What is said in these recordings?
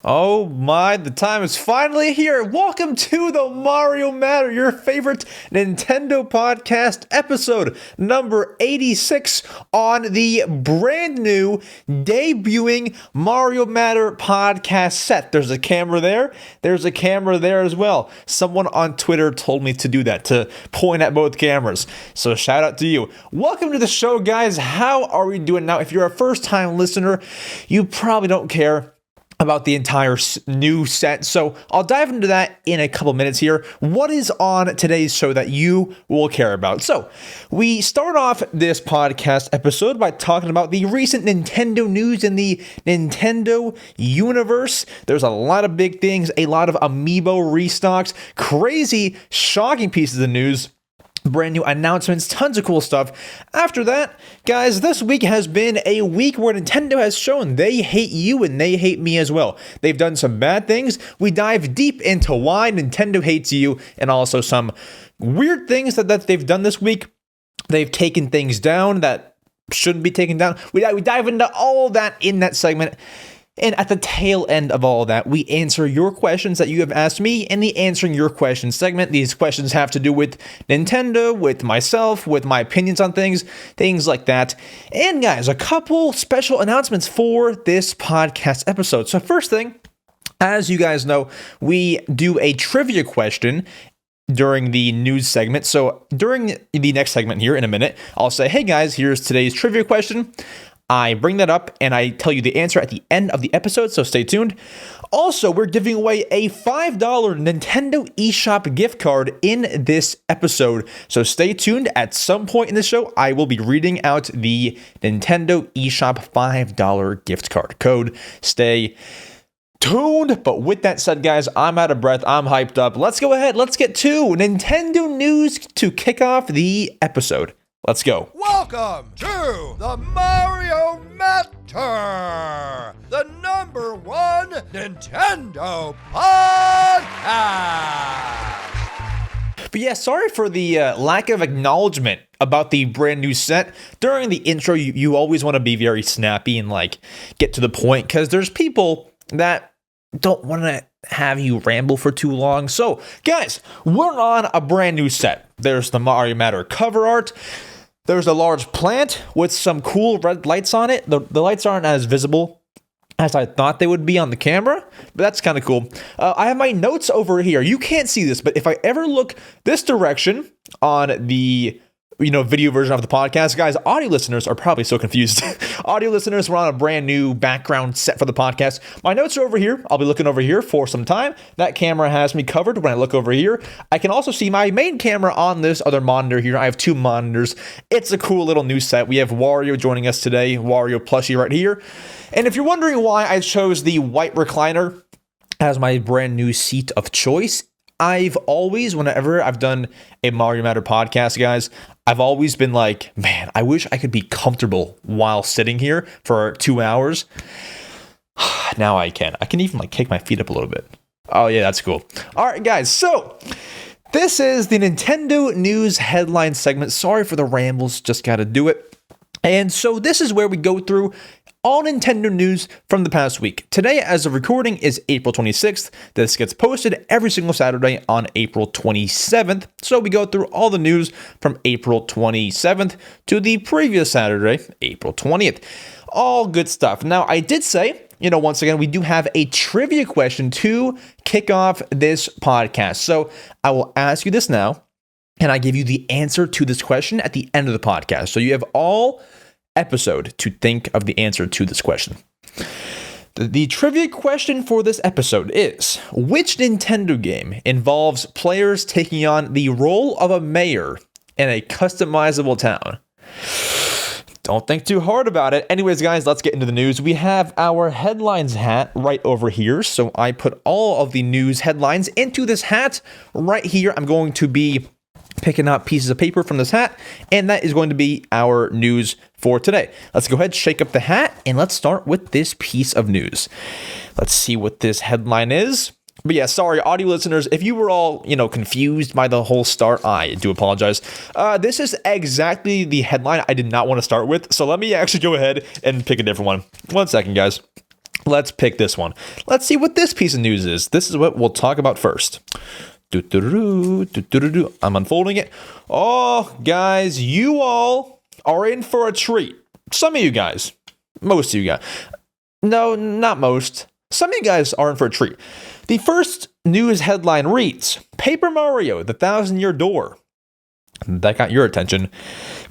Oh my, the time is finally here. Welcome to the Mario Matter, your favorite Nintendo podcast episode number 86 on the brand new debuting Mario Matter podcast set. There's a camera there. There's a camera there as well. Someone on Twitter told me to do that, to point at both cameras. So shout out to you. Welcome to the show, guys. How are we doing now? If you're a first-time listener, you probably don't care about the entire new set, so I'll dive into that in a couple minutes here. What is on today's show that you will care about? So, we start off this podcast episode by talking about the recent Nintendo news in the Nintendo universe. There's a lot of big things, a lot of amiibo restocks, crazy, shocking pieces of news, brand new announcements, tons of cool stuff. After that, guys, this week has been a week where Nintendo has shown they hate you and they hate me as well. They've done some bad things. We dive deep into why Nintendo hates you and also some weird things that they've done this week. They've taken things down that shouldn't be taken down. We dive into all that in that segment. And at the tail end of all of that, we answer your questions that you have asked me in the Answering Your Questions segment. These questions have to do with Nintendo, with myself, with my opinions on things like that. And guys, a couple special announcements for this podcast episode. So first thing, as you guys know, we do a trivia question during the news segment. So during the next segment here in a minute, I'll say, hey guys, here's today's trivia question. I bring that up and I tell you the answer at the end of the episode, so stay tuned. Also, we're giving away a $5 Nintendo eShop gift card in this episode, so stay tuned. At some point in the show, I will be reading out the Nintendo eShop $5 gift card code. Stay tuned. But with that said, guys, I'm out of breath. I'm hyped up. Let's go ahead. Let's get to Nintendo news to kick off the episode. Let's go. Welcome to the Mario Matter, the #1 Nintendo podcast. But yeah, sorry for the lack of acknowledgement about the brand new set. During the intro, you always want to be very snappy and get to the point, because there's people that don't want to have you ramble for too long. So, guys, we're on a brand new set. There's the Mario Matter cover art. There's a large plant with some cool red lights on it. The lights aren't as visible as I thought they would be on the camera, but that's kind of cool. I have my notes over here. You can't see this, but if I ever look this direction on the video version of the podcast, guys, audio listeners are probably so confused. Audio listeners, we're on a brand new background set for the podcast. My notes are over here. I'll be looking over here for some time. That camera has me covered when I look over here. I can also see my main camera on this other monitor here. I have two monitors. It's a cool little new set. We have Wario joining us today, Wario plushie right here. And if you're wondering why I chose the white recliner as my brand new seat of choice, I've always, whenever I've done a Mario Matter podcast, guys, I've always been like, man, I wish I could be comfortable while sitting here for 2 hours. Now I can. I can even kick my feet up a little bit. Oh yeah, that's cool. All right, guys. So this is the Nintendo news headline segment. Sorry for the rambles. Just got to do it. And so this is where we go through all Nintendo news from the past week. Today, as of recording, is April 26th. This gets posted every single Saturday on April 27th. So we go through all the news from April 27th to the previous Saturday, April 20th. All good stuff. Now, I did say, once again, we do have a trivia question to kick off this podcast. So I will ask you this now, and I give you the answer to this question at the end of the podcast. So you have all episode to think of the answer to this question. The trivia question for this episode is, which Nintendo game involves players taking on the role of a mayor in a customizable town? Don't think too hard about it. Anyways, guys, let's get into the news. We have our headlines hat right over here. So I put all of the news headlines into this hat right here. I'm going to be picking up pieces of paper from this hat, and that is going to be our news for today. Let's go ahead, shake up the hat, and let's start with this piece of news. Let's see what this headline is. But yeah, sorry, audio listeners, if you were all, confused by the whole start, I do apologize. This is exactly the headline I did not want to start with, so let me actually go ahead and pick a different one. 1 second, guys. let's pick this one. Let's see what this piece of news is. This is what we'll talk about first. I'm unfolding it. Oh, guys, you all are in for a treat. Some of you guys. Most of you guys. No, not most. Some of you guys are in for a treat. The first news headline reads, Paper Mario, the 1,000-Year Door. That got your attention.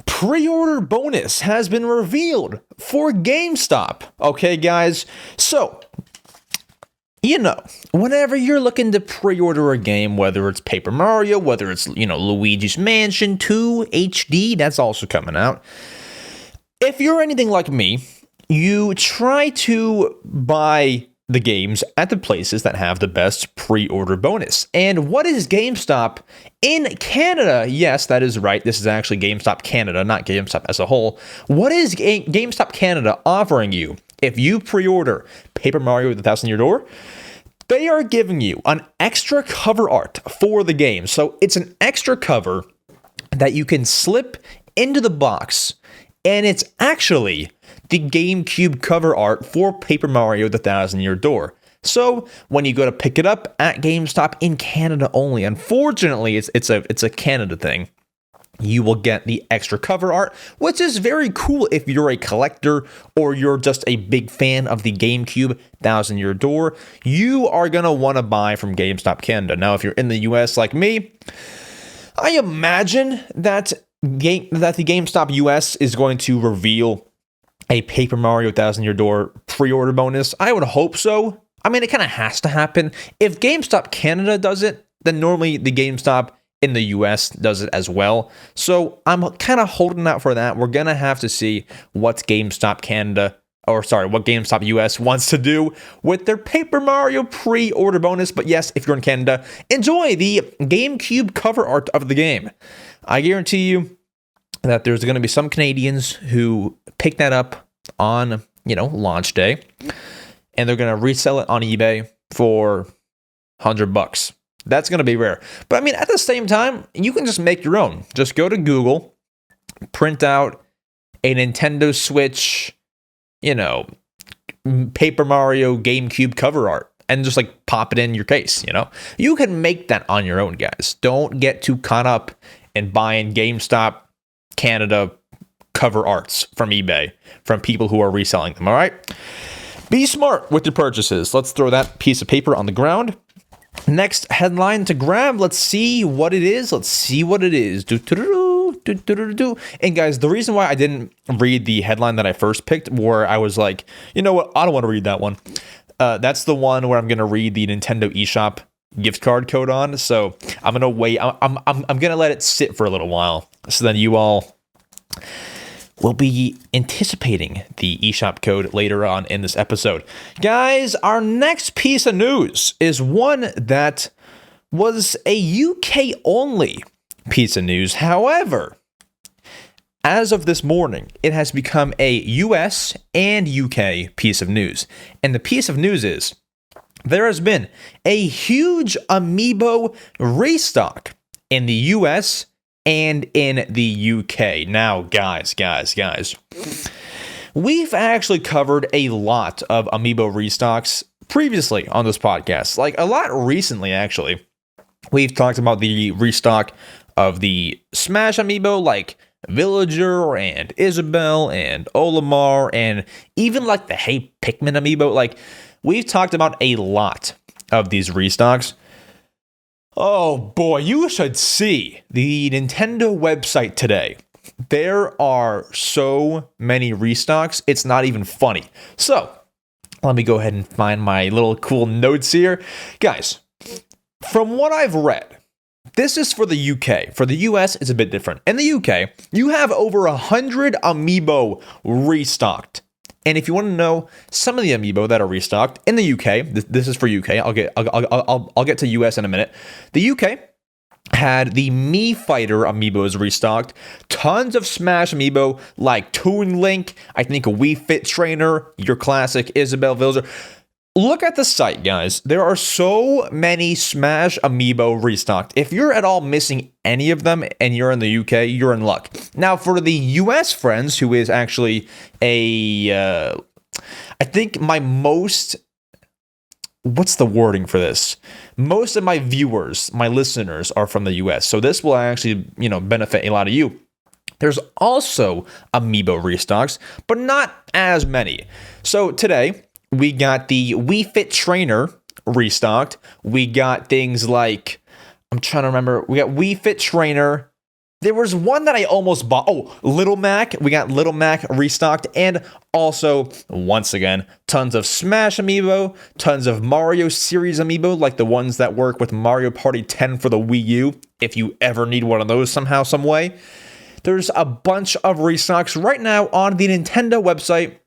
Pre-order bonus has been revealed for GameStop. Okay, guys. So, you know, whenever you're looking to pre-order a game, whether it's Paper Mario, whether it's, Luigi's Mansion 2 HD, that's also coming out. If you're anything like me, you try to buy the games at the places that have the best pre-order bonus. And what is GameStop in Canada? Yes, that is right. This is actually GameStop Canada, not GameStop as a whole. What is GameStop Canada offering you if you pre-order Paper Mario the 1,000-Year Door? They are giving you an extra cover art for the game. So it's an extra cover that you can slip into the box, and it's actually the GameCube cover art for Paper Mario the 1,000-Year Door. So when you go to pick it up at GameStop in Canada only, unfortunately it's a Canada thing, you will get the extra cover art, which is very cool if you're a collector or you're just a big fan of the GameCube 1,000-Year Door. You are going to want to buy from GameStop Canada. Now, if you're in the US like me, I imagine that the GameStop US is going to reveal a Paper Mario 1,000-Year Door pre-order bonus. I would hope so. I mean, it kind of has to happen. If GameStop Canada does it, then normally the GameStop in the US does it as well. So I'm kind of holding out for that. We're going to have to see what GameStop US wants to do with their Paper Mario pre-order bonus. But yes, if you're in Canada, enjoy the GameCube cover art of the game. I guarantee you that there's going to be some Canadians who pick that up on, launch day, and they're going to resell it on eBay for $100. That's going to be rare. But I mean, at the same time, you can just make your own. Just go to Google, print out a Nintendo Switch, Paper Mario GameCube cover art, and just pop it in your case, You can make that on your own, guys. Don't get too caught up in buying GameStop Canada cover arts from eBay from people who are reselling them, all right? Be smart with your purchases. Let's throw that piece of paper on the ground. Next headline to grab. Let's see what it is. And guys, the reason why I didn't read the headline that I first picked, where I was like, you know what, I don't want to read that one. That's the one where I'm going to read the Nintendo eShop gift card code on. So I'm going to wait. I'm going to let it sit for a little while. So then you all will be anticipating the eShop code later on in this episode. Guys, our next piece of news is one that was a UK only piece of news. However, as of this morning, it has become a US and UK piece of news. And the piece of news is there has been a huge amiibo restock in the US and in the UK. Now, guys, we've actually covered a lot of amiibo restocks previously on this podcast. A lot recently, actually. We've talked about the restock of the Smash amiibo, like Villager and Isabelle and Olimar, and even the Hey Pikmin amiibo. We've talked about a lot of these restocks. Oh boy, you should see the Nintendo website today. There are so many restocks, it's not even funny. So, let me go ahead and find my little cool notes here. Guys, from what I've read, this is for the UK. For the US, it's a bit different. In the UK, you have over 100 amiibo restocked. And if you want to know some of the amiibo that are restocked in the UK, this is for UK. I'll get to US in a minute. The UK had the Mii Fighter amiibos restocked. Tons of Smash amiibo like Toon Link. I think a Wii Fit Trainer. Your classic Isabelle Villager. Look at the site, guys. There are so many Smash amiibo restocked. If you're at all missing any of them and you're in the UK, you're in luck. Now, for the US friends, who is actually a I think my most, what's the wording for this? Most of my viewers, my listeners are from the US. So this will actually, benefit a lot of you. There's also amiibo restocks, but not as many. So today we got the Wii Fit Trainer restocked. We got things like, I'm trying to remember. We got Wii Fit Trainer. There was one that I almost bought. Oh, Little Mac. We got Little Mac restocked. And also, once again, tons of Smash amiibo, tons of Mario series amiibo, like the ones that work with Mario Party 10 for the Wii U, if you ever need one of those somehow, some way. There's a bunch of restocks right now on the Nintendo website.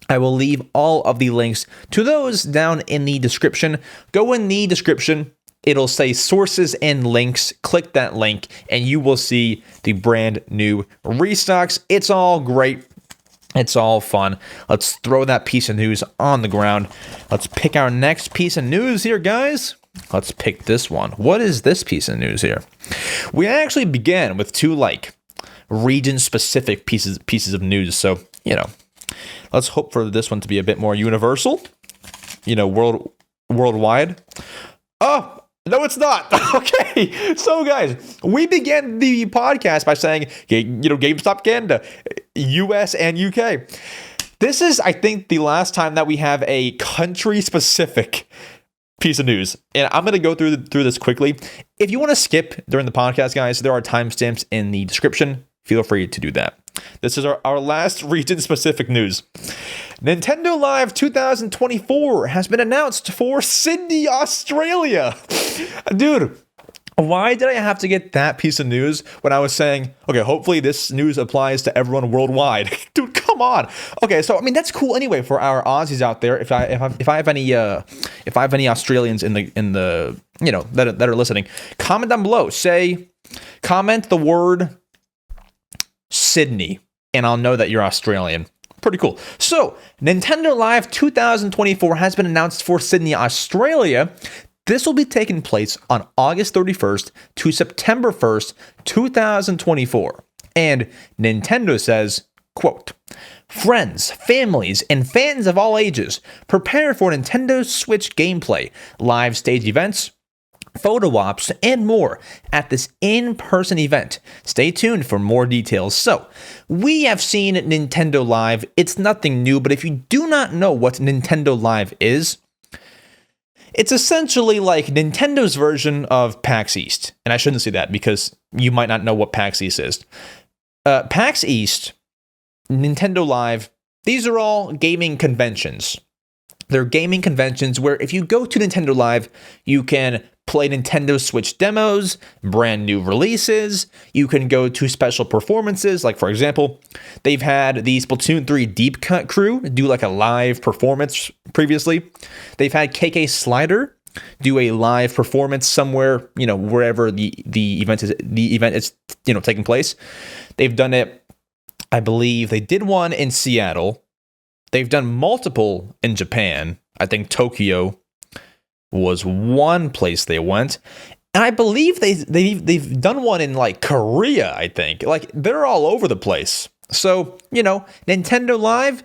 I will leave all of the links to those down in the description. Go in the description. It'll say sources and links. Click that link and you will see the brand new restocks. It's all great. It's all fun. Let's throw that piece of news on the ground. Let's pick our next piece of news here, guys. Let's pick this one. What is this piece of news here? We actually began with two region-specific pieces of news. So, let's hope for this one to be a bit more universal. Worldwide. Oh, no, it's not. Okay. So, guys, we began the podcast by saying, GameStop Canada, US and UK. This is, I think, the last time that we have a country-specific piece of news. And I'm going to go through this quickly. If you want to skip during the podcast, guys, there are timestamps in the description. Feel free to do that. This is our last region-specific news. Nintendo Live 2024 has been announced for Sydney, Australia. Dude, why did I have to get that piece of news when I was saying, okay, hopefully this news applies to everyone worldwide? Dude, come on. Okay, so that's cool anyway for our Aussies out there. If I have any Australians in the that are listening, comment down below. Comment the word Sydney, and I'll know that you're Australian. Pretty cool. So, Nintendo Live 2024 has been announced for Sydney, Australia. This will be taking place on August 31st to September 1st, 2024. And Nintendo says, quote, "Friends, families, and fans of all ages, prepare for Nintendo Switch gameplay, live stage events, photo ops, and more at this in-person event. Stay tuned for more details." So, we have seen Nintendo Live. It's nothing new, but if you do not know what Nintendo Live is, it's essentially like Nintendo's version of PAX East. And I shouldn't say that because you might not know what PAX East is. PAX East, Nintendo Live, these are all gaming conventions. They're gaming conventions where if you go to Nintendo Live, you can play Nintendo Switch demos, brand new releases. You can go to special performances. Like, for example, they've had the Splatoon 3 Deep Cut crew do like a live performance previously. They've had KK Slider do a live performance somewhere, wherever the event is taking place. They've done it, I believe they did one in Seattle. They've done multiple in Japan. I think Tokyo was one place they went. And I believe they've done one in Korea, I think. They're all over the place. So, Nintendo Live,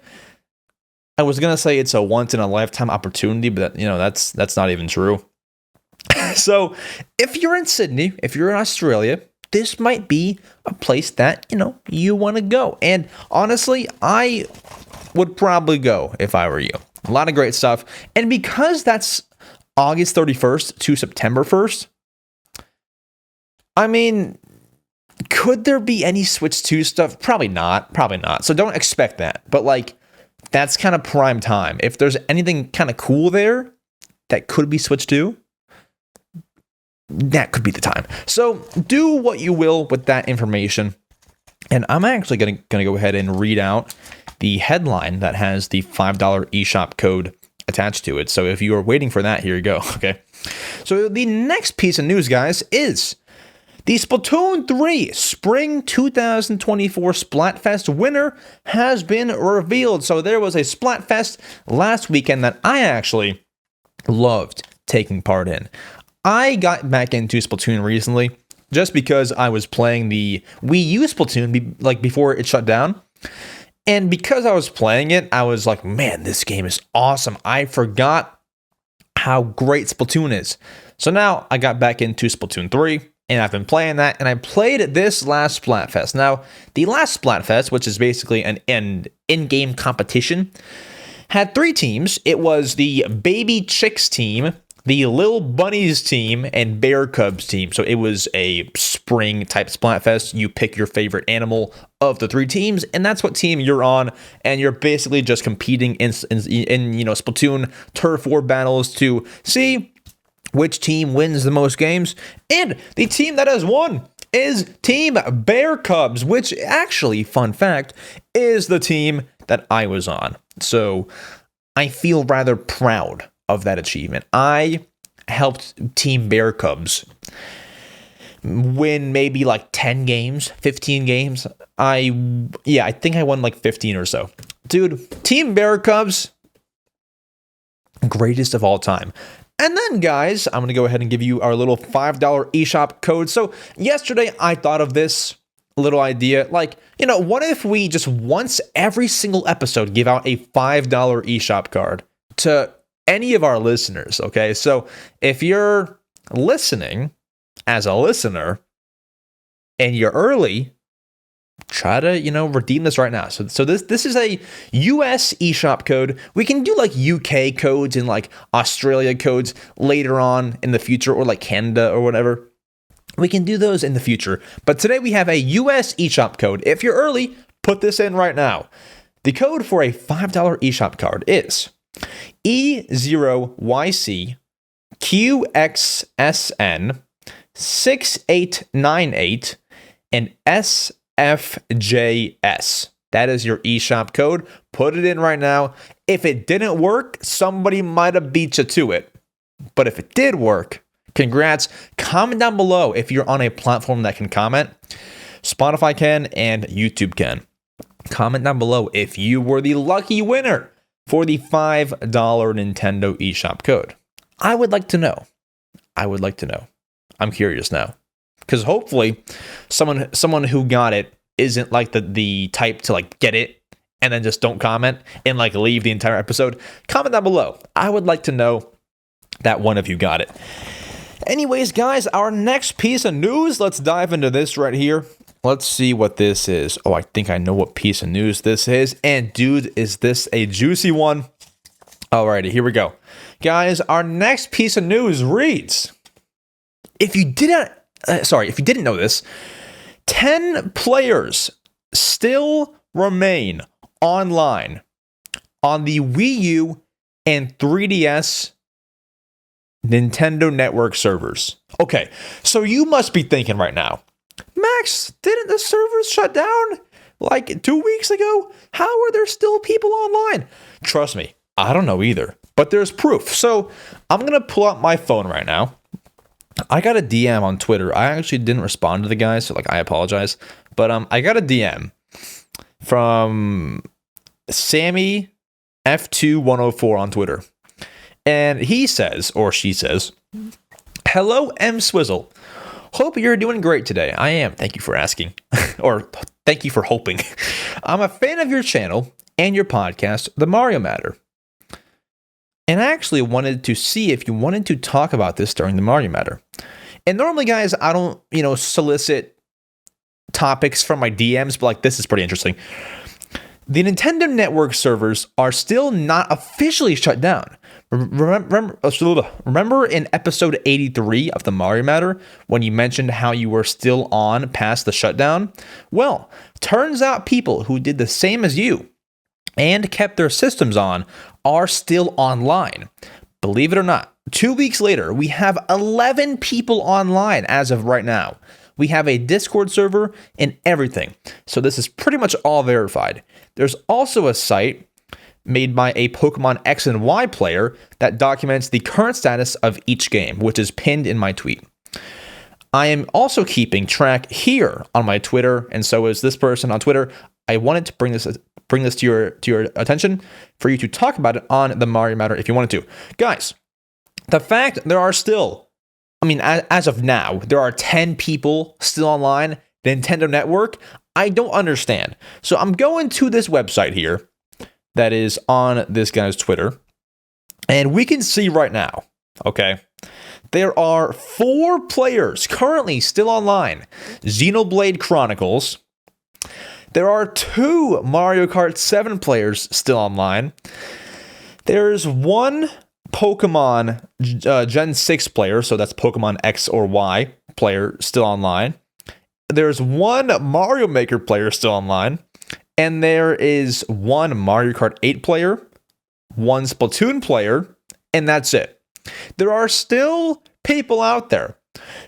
I was going to say it's a once in a lifetime opportunity, but that's not even true. So, if you're in Sydney, if you're in Australia, this might be a place that, you want to go. And honestly, I would probably go if I were you. A lot of great stuff. And because that's August 31st to September 1st, could there be any Switch 2 stuff? Probably not. So don't expect that. But that's kind of prime time. If there's anything kind of cool there that could be Switch 2, that could be the time. So do what you will with that information. And I'm actually gonna go ahead and read out the headline that has the $5 eShop code attached to it. So if you are waiting for that, here you go. Okay. So the next piece of news, guys, is the Splatoon 3 Spring 2024 Splatfest winner has been revealed. So there was a Splatfest last weekend that I actually loved taking part in. I got back into Splatoon recently just because I was playing the Wii U Splatoon before it shut down. And because I was playing it, I was like, man, this game is awesome. I forgot how great Splatoon is. So now I got back into Splatoon 3, and I've been playing that, and I played this last Splatfest. Now, the last Splatfest, which is basically an in-game competition, had 3 teams. It was the Baby Chicks team, the Lil Bunnies team, and Bear Cubs team. So it was a spring type Splatfest. You pick your favorite animal of the 3 teams, and that's what team you're on. And you're basically just competing in Splatoon Turf War battles to see which team wins the most games. And the team that has won is Team Bear Cubs, which actually, fun fact, is the team that I was on. So I feel rather proud of that achievement. I helped Team Bear Cubs win maybe like 10 games, 15 games. I think I won like 15 or so. Dude, Team Bear Cubs, greatest of all time. And then, guys, I'm going to go ahead and give you our little $5 eShop code. So yesterday, I thought of this little idea. Like, what if we just once every single episode give out a $5 eShop card to any of our listeners, okay? So if you're listening as a listener and you're early, try to, redeem this right now. So this is a US eShop code. We can do like UK codes and like Australia codes later on in the future, or like Canada or whatever. We can do those in the future. But today we have a US eShop code. If you're early, put this in right now. The code for a $5 eShop card is E0YCQXSN 6898 and SFJS. That is your eShop code. Put it in right now. If it didn't work, somebody might have beat you to it. But if it did work, congrats. Comment down below if you're on a platform that can comment. Spotify can and YouTube can. Comment down below if you were the lucky winner for the $5 Nintendo eShop code. I would like to know. I'm curious now. Because hopefully someone who got it isn't like the type to like get it and then just don't comment and like leave the entire episode. Comment down below. I would like to know that one of you got it. Anyways, guys, our next piece of news, let's dive into this right here. Let's see what this is. Oh, I think I know what piece of news this is. And dude, is this a juicy one? Alrighty, here we go. Guys, our next piece of news reads, if you didn't know this, 10 players still remain online on the Wii U and 3DS Nintendo Network servers. Okay, so you must be thinking right now, Max, didn't the servers shut down like 2 weeks ago? How are there still people online? Trust me, I don't know either, but there's proof. So I'm going to pull out my phone right now. I got a DM on Twitter. I actually didn't respond to the guys, so like I apologize. But I got a DM from Sammy F2104 on Twitter. And he says, or she says, "Hello, EmSwizzle. Hope you're doing great today." I am. Thank you for asking. Or thank you for hoping. I'm a fan of your channel and your podcast, The Mario Matter. And I actually wanted to see if you wanted to talk about this during the Mario Matter. And normally, guys, I don't, solicit topics from my DMs, but like this is pretty interesting. The Nintendo Network servers are still not officially shut down. Remember in episode 83 of the Mario Matter when you mentioned how you were still on past the shutdown? Well, turns out people who did the same as you and kept their systems on are still online. Believe it or not, 2 weeks later, we have 11 people online as of right now. We have a Discord server and everything. So this is pretty much all verified. There's also a site made by a Pokemon X and Y player that documents the current status of each game, which is pinned in my tweet. I am also keeping track here on my Twitter, and so is this person on Twitter. I wanted to bring this to your attention for you to talk about it on the Mario Matter if you wanted to. Guys, the fact there are still, as of now, there are 10 people still online, the Nintendo Network, I don't understand. So I'm going to this website here that is on this guy's Twitter, and we can see right now, okay, there are 4 players currently still online. Xenoblade Chronicles. There are 2 Mario Kart 7 players still online. There's 1 Pokemon Gen 6 player, so that's Pokemon X or Y player still online. There's 1 Mario Maker player still online. And there is 1 Mario Kart 8 player, 1 Splatoon player, and that's it. There are still people out there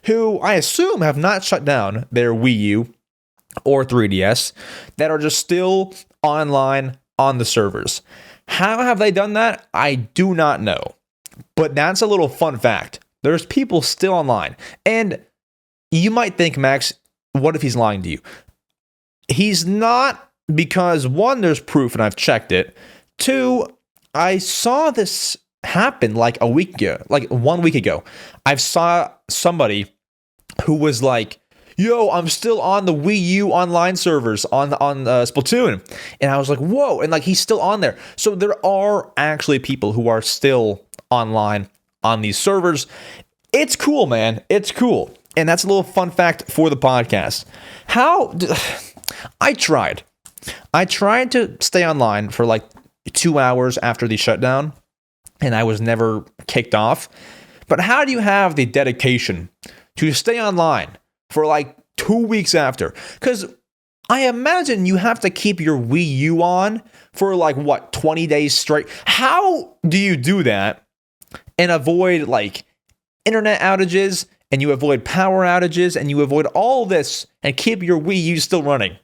who I assume have not shut down their Wii U or 3DS that are just still online on the servers. How have they done that? I do not know. But that's a little fun fact. There's people still online. And you might think, Max, what if he's lying to you? He's not, because 1, there's proof and I've checked it. 2, I saw this happen like a week ago, like 1 week ago. I saw somebody who was like, yo, I'm still on the Wii U online servers on Splatoon. And I was like, whoa. And like, he's still on there. So there are actually people who are still online on these servers. It's cool, man. It's cool. And that's a little fun fact for the podcast. I tried to stay online for like 2 hours after the shutdown, and I was never kicked off. But how do you have the dedication to stay online for like 2 weeks after? Because I imagine you have to keep your Wii U on for like, what, 20 days straight? How do you do that and avoid like internet outages, and you avoid power outages, and you avoid all this and keep your Wii U still running?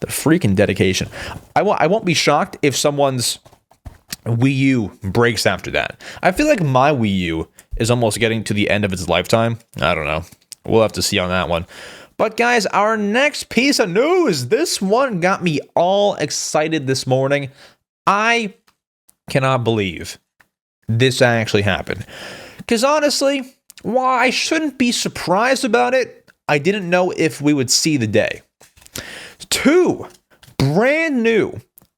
The freaking dedication. I won't be shocked if someone's Wii U breaks after that. I feel like my Wii U is almost getting to the end of its lifetime. I don't know. We'll have to see on that one. But guys, our next piece of news, this one got me all excited this morning. I cannot believe this actually happened. Because honestly, while I shouldn't be surprised about it, I didn't know if we would see the day. 2 brand new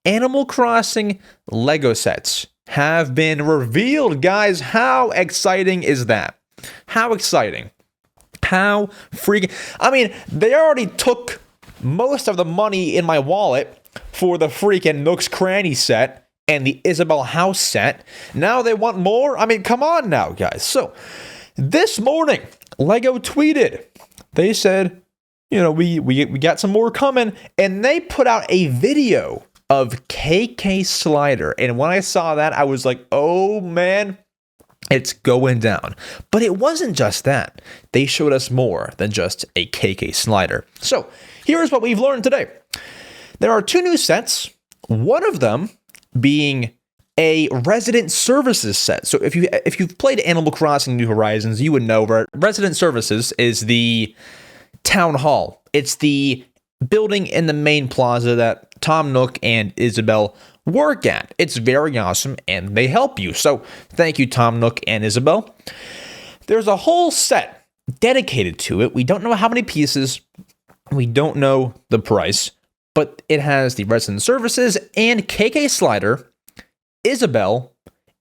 Animal Crossing Lego sets have been revealed, guys. How exciting is that? How exciting. How freaking... I mean, they already took most of the money in my wallet for the freaking Nook's Cranny set and the Isabelle House set. Now they want more? I mean, come on now, guys. So, this morning, Lego tweeted. They said, you know, we got some more coming. And they put out a video of KK Slider. And when I saw that, I was like, oh, man, it's going down. But it wasn't just that. They showed us more than just a KK Slider. So, here's what we've learned today. There are 2 new sets. One of them being a Resident Services set. So if you've played Animal Crossing New Horizons, you would know Resident Services is the town hall. It's the building in the main plaza that Tom Nook and Isabelle work at. It's very awesome, and they help you. So thank you, Tom Nook and Isabelle. There's a whole set dedicated to it. We don't know how many pieces. We don't know the price. But it has the Resident Services and KK Slider, Isabelle,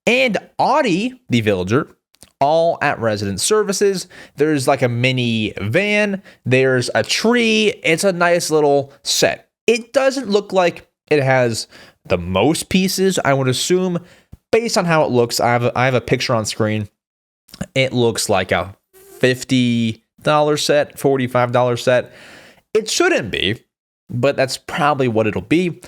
and Audie, the villager, all at Resident Services. There's like a mini van. There's a tree. It's a nice little set. It doesn't look like it has the most pieces, I would assume. Based on how it looks, I have a picture on screen. It looks like a $50 set, $45 set. It shouldn't be, but that's probably what it'll be.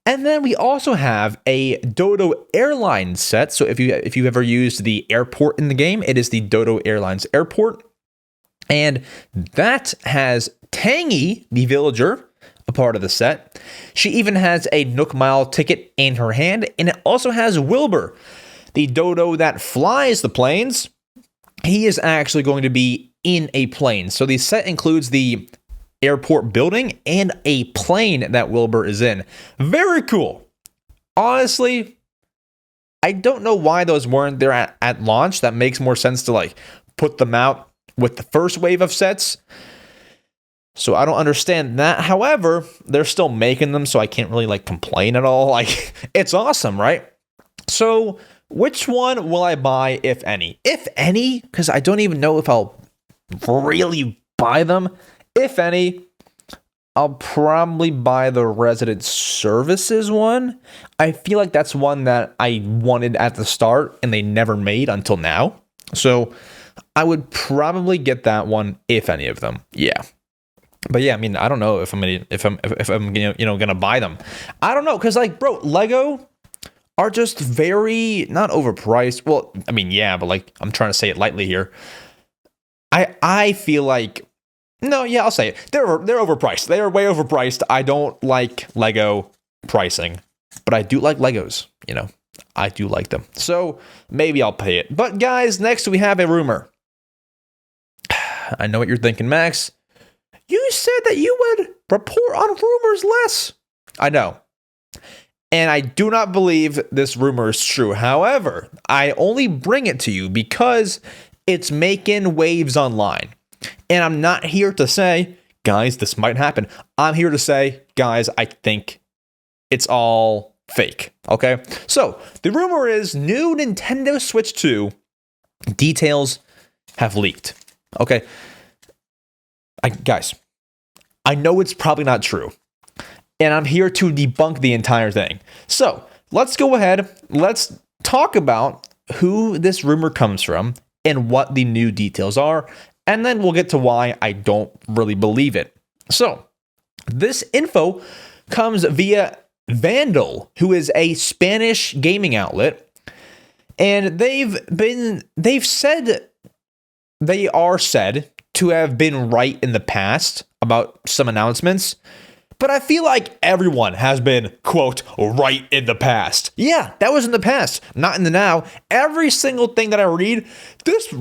And then we also have a Dodo Airlines set. So if you've ever used the airport in the game, it is the Dodo Airlines airport. And that has Tangy, the villager, a part of the set. She even has a Nook Mile ticket in her hand. And it also has Wilbur, the Dodo that flies the planes. He is actually going to be in a plane. So the set includes the airport building and a plane that Wilbur is in. Very cool. Honestly, I don't know why those weren't there at launch. That makes more sense to like put them out with the first wave of sets. So I don't understand that. However, they're still making them, so I can't really like complain at all. Like, it's awesome, right? So which one will I buy, if any? If any, because I don't even know if I'll really buy them. If any, I'll probably buy the resident services one. I feel like that's one that I wanted at the start and they never made until now. So I would probably get that one, if any of them. Yeah. But yeah, I mean, I don't know if I'm gonna buy them. I don't know, because like, bro, Lego are just very not overpriced. Well, I mean, yeah, but like, I'm trying to say it lightly here. I feel like, no, yeah, I'll say it. They're overpriced. They are way overpriced. I don't like Lego pricing, but I do like Legos. You know, I do like them. So maybe I'll pay it. But guys, next we have a rumor. I know what you're thinking, Max. You said that you would report on rumors less. I know. And I do not believe this rumor is true. However, I only bring it to you because it's making waves online. And I'm not here to say, guys, this might happen. I'm here to say, guys, I think it's all fake. Okay? So, the rumor is new Nintendo Switch 2 details have leaked. Okay? Guys, I know it's probably not true, and I'm here to debunk the entire thing. So let's go ahead. Let's talk about who this rumor comes from and what the new details are, and then we'll get to why I don't really believe it. So this info comes via Vandal, who is a Spanish gaming outlet, and they've said they are said to have been right in the past about some announcements, but I feel like everyone has been, quote, right in the past. Yeah, that was in the past, not in the now. Every single thing that I read, this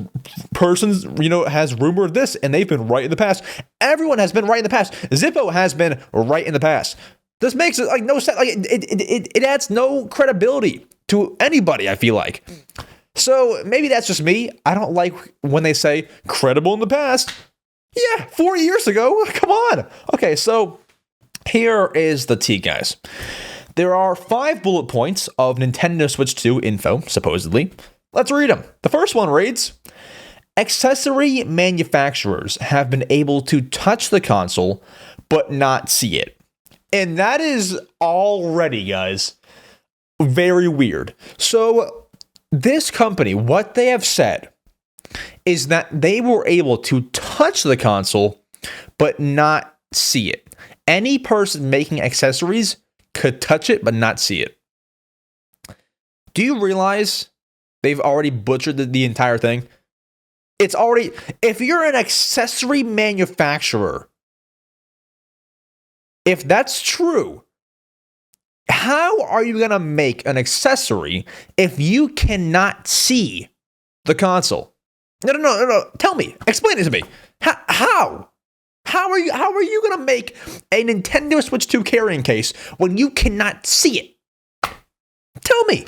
person's, has rumored this, and they've been right in the past. Everyone has been right in the past. Zippo has been right in the past. This makes it like no sense. Like it adds no credibility to anybody, I feel like. So maybe that's just me. I don't like when they say credible in the past. Yeah, 4 years ago. Come on. Okay, so here is the tea, guys. There are 5 bullet points of Nintendo Switch 2 info, supposedly. Let's read them. The first one reads, accessory manufacturers have been able to touch the console, but not see it. And that is already, guys, very weird. So this company, what they have said is that they were able to touch the console, but not see it. Any person making accessories could touch it, but not see it. Do you realize they've already butchered the entire thing? It's already, if you're an accessory manufacturer, if that's true, how are you going to make an accessory if you cannot see the console? No. Tell me. Explain it to me. How? How are you going to make a Nintendo Switch 2 carrying case when you cannot see it? Tell me.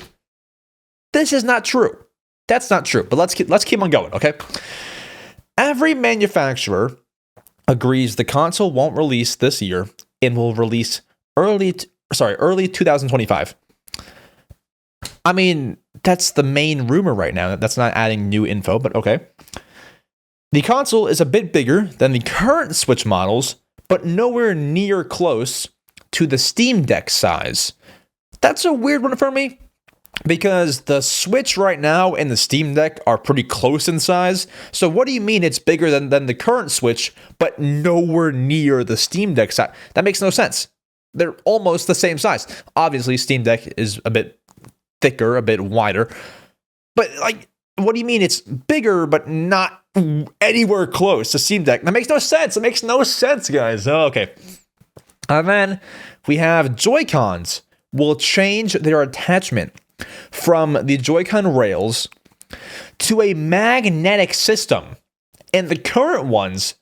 This is not true. That's not true. But let's keep on going, okay? Every manufacturer agrees the console won't release this year and will release early 2025. I mean, that's the main rumor right now. That's not adding new info, but okay. The console is a bit bigger than the current Switch models, but nowhere near close to the Steam Deck size. That's a weird one for me, because the Switch right now and the Steam Deck are pretty close in size. So what do you mean it's bigger than the current Switch, but nowhere near the Steam Deck size? That makes no sense. They're almost the same size. Obviously, Steam Deck is a bit thicker, a bit wider. But, like, what do you mean it's bigger, but not anywhere close to Steam Deck? That makes no sense. It makes no sense, guys. Oh, okay. And then we have Joy-Cons will change their attachment from the Joy-Con rails to a magnetic system. And the current ones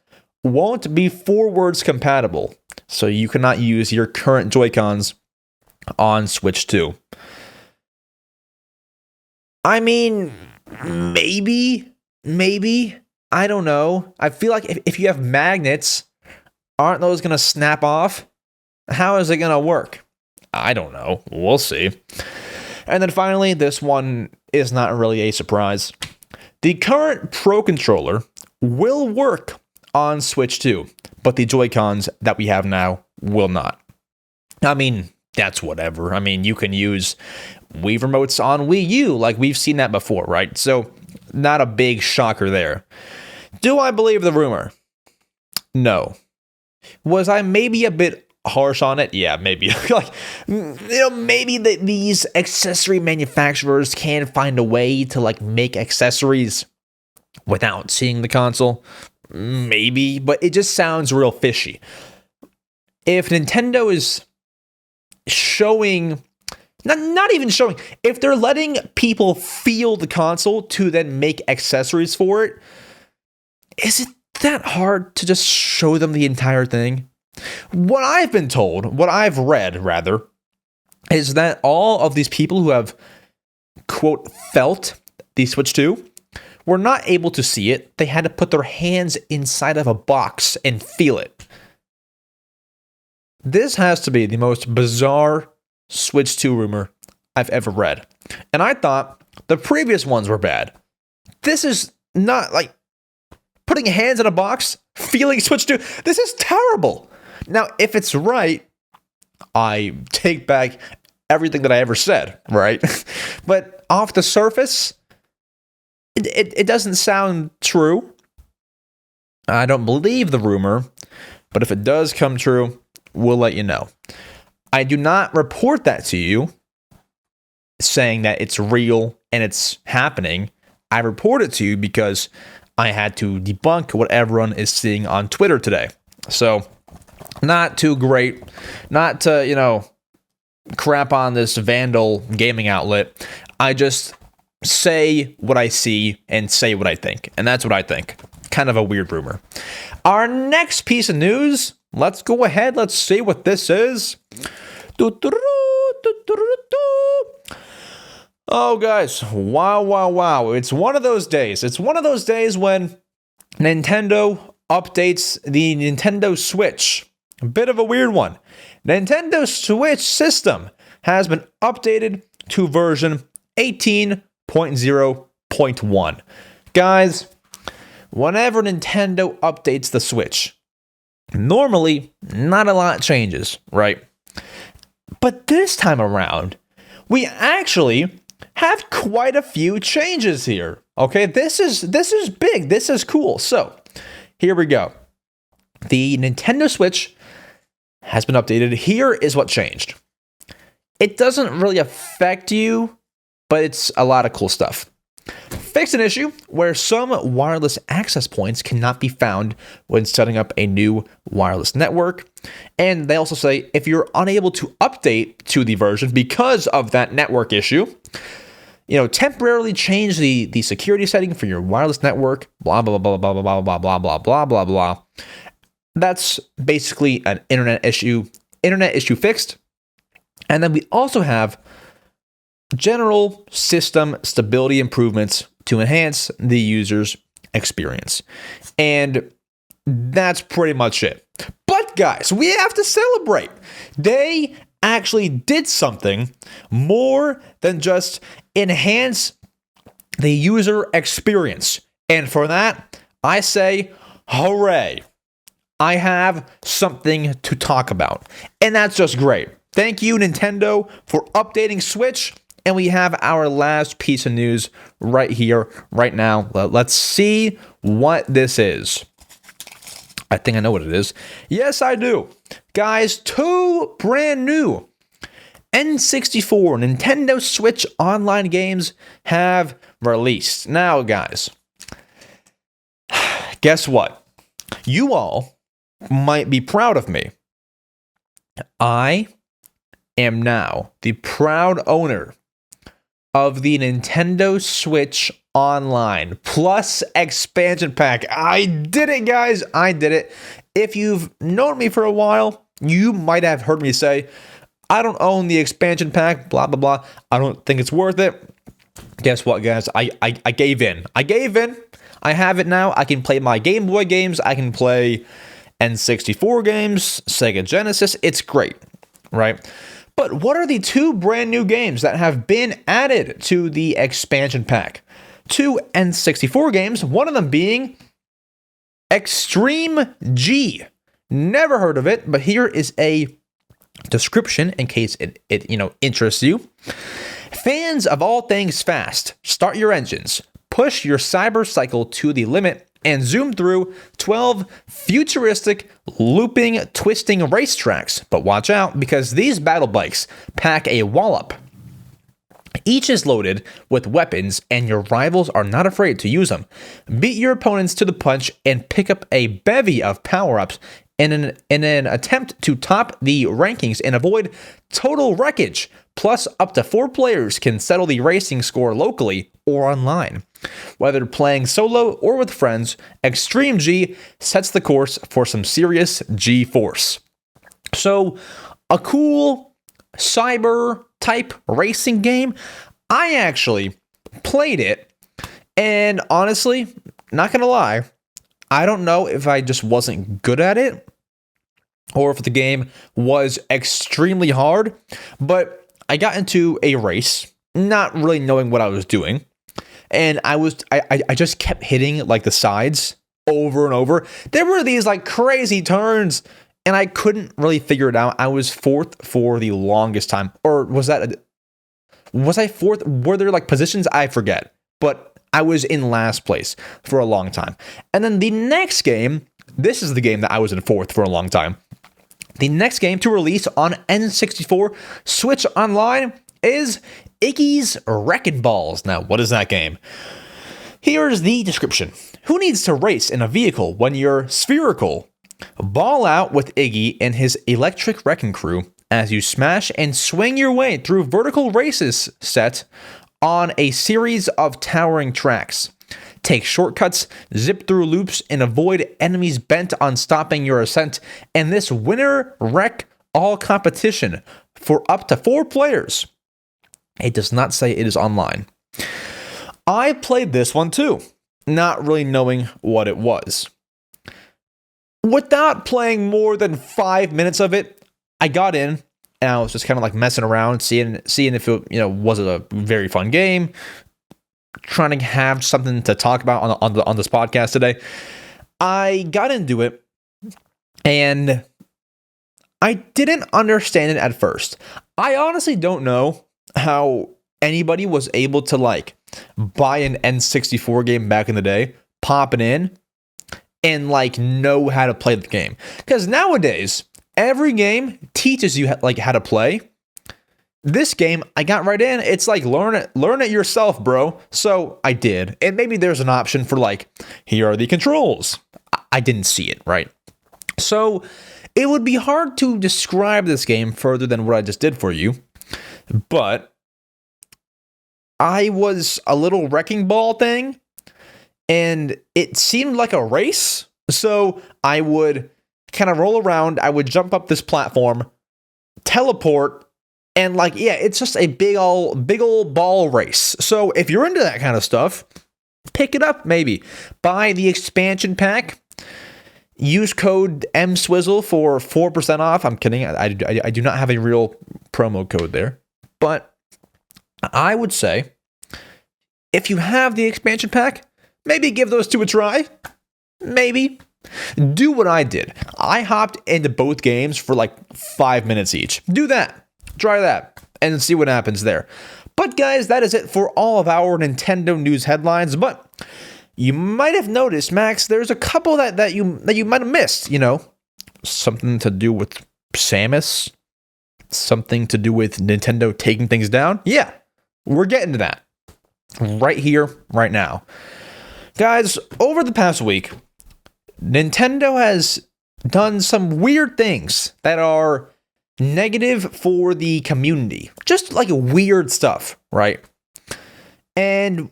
won't be forwards compatible. So you cannot use your current Joy-Cons on Switch 2. I mean, maybe, I don't know. I feel like if you have magnets, Aren't those going to snap off? How is it going to work? I don't know. We'll see. And then finally, this one is not really a surprise. The current Pro Controller will work on Switch 2, but the Joy-Cons that we have now will not. I mean, that's whatever. I mean, you can use Wii remotes on Wii U, like we've seen that before, right? So, not a big shocker there. Do I believe the rumor? No. Was I maybe a bit harsh on it? Yeah, maybe. Like, maybe these accessory manufacturers can find a way to like make accessories without seeing the console. Maybe, but it just sounds real fishy. If Nintendo is showing, not even showing, if they're letting people feel the console to then make accessories for it, is it that hard to just show them the entire thing? What I've been told, what I've read rather, is that all of these people who have, quote, felt the Switch 2 were not able to see it. They had to put their hands inside of a box and feel it. This has to be the most bizarre Switch 2 rumor I've ever read. And I thought the previous ones were bad. This is not like putting hands in a box, feeling Switch 2. This is terrible. Now, if it's right, I take back everything that I ever said, right? But off the surface, it doesn't sound true. I don't believe the rumor, but if it does come true, we'll let you know. I do not report that to you, saying that it's real and it's happening. I report it to you because I had to debunk what everyone is seeing on Twitter today. So, not too great. Not to, crap on this vandal gaming outlet. I just say what I see and say what I think. And that's what I think. Kind of a weird rumor. Our next piece of news, let's go ahead. Let's see what this is. Oh, guys. Wow. It's one of those days. It's one of those days when Nintendo updates the Nintendo Switch. A bit of a weird one. Nintendo Switch system has been updated to version 18.0.1. Guys, whenever Nintendo updates the Switch, normally not a lot changes, right? But this time around, we actually have quite a few changes here. Okay, this is big. This is cool. So, here we go. The Nintendo Switch has been updated. Here is what changed. It doesn't really affect you, but it's a lot of cool stuff. Fixed an issue where some wireless access points cannot be found when setting up a new wireless network. And they also say if you're unable to update to the version because of that network issue, temporarily change the security setting for your wireless network, blah, blah, blah, blah, blah, blah, blah, blah, blah, blah, blah, blah. That's basically an internet issue fixed. And then we also have general system stability improvements to enhance the user's experience. And that's pretty much it. But guys, we have to celebrate. They actually did something more than just enhance the user experience. And for that, I say, hooray. I have something to talk about. And that's just great. Thank you, Nintendo, for updating Switch. And we have our last piece of news right here, right now. Let's see what this is. I think I know what it is. Yes, I do. Guys, 2 brand new N64 Nintendo Switch online games have released. Now, guys, guess what? You all might be proud of me. I am now the proud owner of the Nintendo Switch Online Plus expansion pack. I did it, guys. I did it. If you've known me for a while, you might have heard me say, I don't own the expansion pack, blah, blah, blah. I don't think it's worth it. Guess what, guys? I gave in. I have it now. I can play my Game Boy games. I can play N64 games, Sega Genesis. It's great, right? But what are the 2 brand new games that have been added to the expansion pack? 2 N64 games, one of them being Extreme G. Never heard of it, but here is a description in case it interests you. Fans of all things fast, start your engines, push your cyber cycle to the limit, and zoom through 12 futuristic, looping, twisting racetracks. But watch out, because these battle bikes pack a wallop. Each is loaded with weapons, and your rivals are not afraid to use them. Beat your opponents to the punch and pick up a bevy of power-ups in an attempt to top the rankings and avoid total wreckage. Plus, up to 4 players can settle the racing score locally or online. Whether playing solo or with friends, Extreme G sets the course for some serious G-force. So, a cool cyber type racing game. I actually played it, and honestly, not gonna lie, I don't know if I just wasn't good at it or if the game was extremely hard, but I got into a race not really knowing what I was doing, and I just kept hitting like the sides over and over. There were these like crazy turns, and I couldn't really figure it out. I was 4th for the longest time. Or was I 4th? Were there like positions? I forget. But I was in last place for a long time. And then the next game, this is the game that I was in 4th for a long time. The next game to release on N64 Switch Online is Iggy's Wrecking Balls. Now, what is that game? Here's the description. Who needs to race in a vehicle when you're spherical? Ball out with Iggy and his electric wrecking crew as you smash and swing your way through vertical races set on a series of towering tracks. Take shortcuts, zip through loops, and avoid enemies bent on stopping your ascent. And this winner wreck all competition for up to 4 players. It does not say it is online. I played this one too, not really knowing what it was. Without playing more than 5 minutes of it, I got in and I was just kind of like messing around, seeing if it was a very fun game, trying to have something to talk about on this podcast today. I got into it and I didn't understand it at first. I honestly don't know how anybody was able to like buy an N64 game back in the day, pop it in, and like know how to play the game. Because nowadays, every game teaches you how to play. This game, I got right in. It's like learn it yourself, bro. So I did. And maybe there's an option for like, here are the controls. I didn't see it, right? So it would be hard to describe this game further than what I just did for you. But I was a little wrecking ball thing, and it seemed like a race. So I would kind of roll around. I would jump up this platform, teleport, and like, yeah, it's just a big old ball race. So if you're into that kind of stuff, pick it up maybe. Buy the expansion pack. Use code EmSwizzle for 4% off. I'm kidding. I do not have a real promo code there. But I would say, if you have the expansion pack, maybe give those 2 a try. Maybe. Do what I did. I hopped into both games for like 5 minutes each. Do that. Try that. And see what happens there. But guys, that is it for all of our Nintendo news headlines. But you might have noticed, Max, there's a couple that you might have missed. Something to do with Samus. Something to do with Nintendo taking things down. Yeah, we're getting to that. Right here, right now. Guys, over the past week, Nintendo has done some weird things that are negative for the community. Just like weird stuff, right? And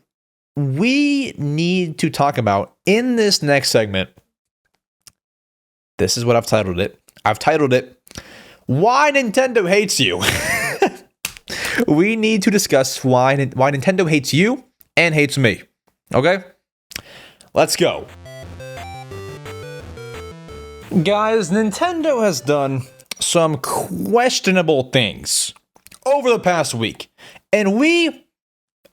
we need to talk about in this next segment. This is what I've titled it. I've titled it, Why Nintendo Hates You. We need to discuss why Nintendo hates you and hates me. Okay? Let's go. Guys, Nintendo has done some questionable things over the past week, and we,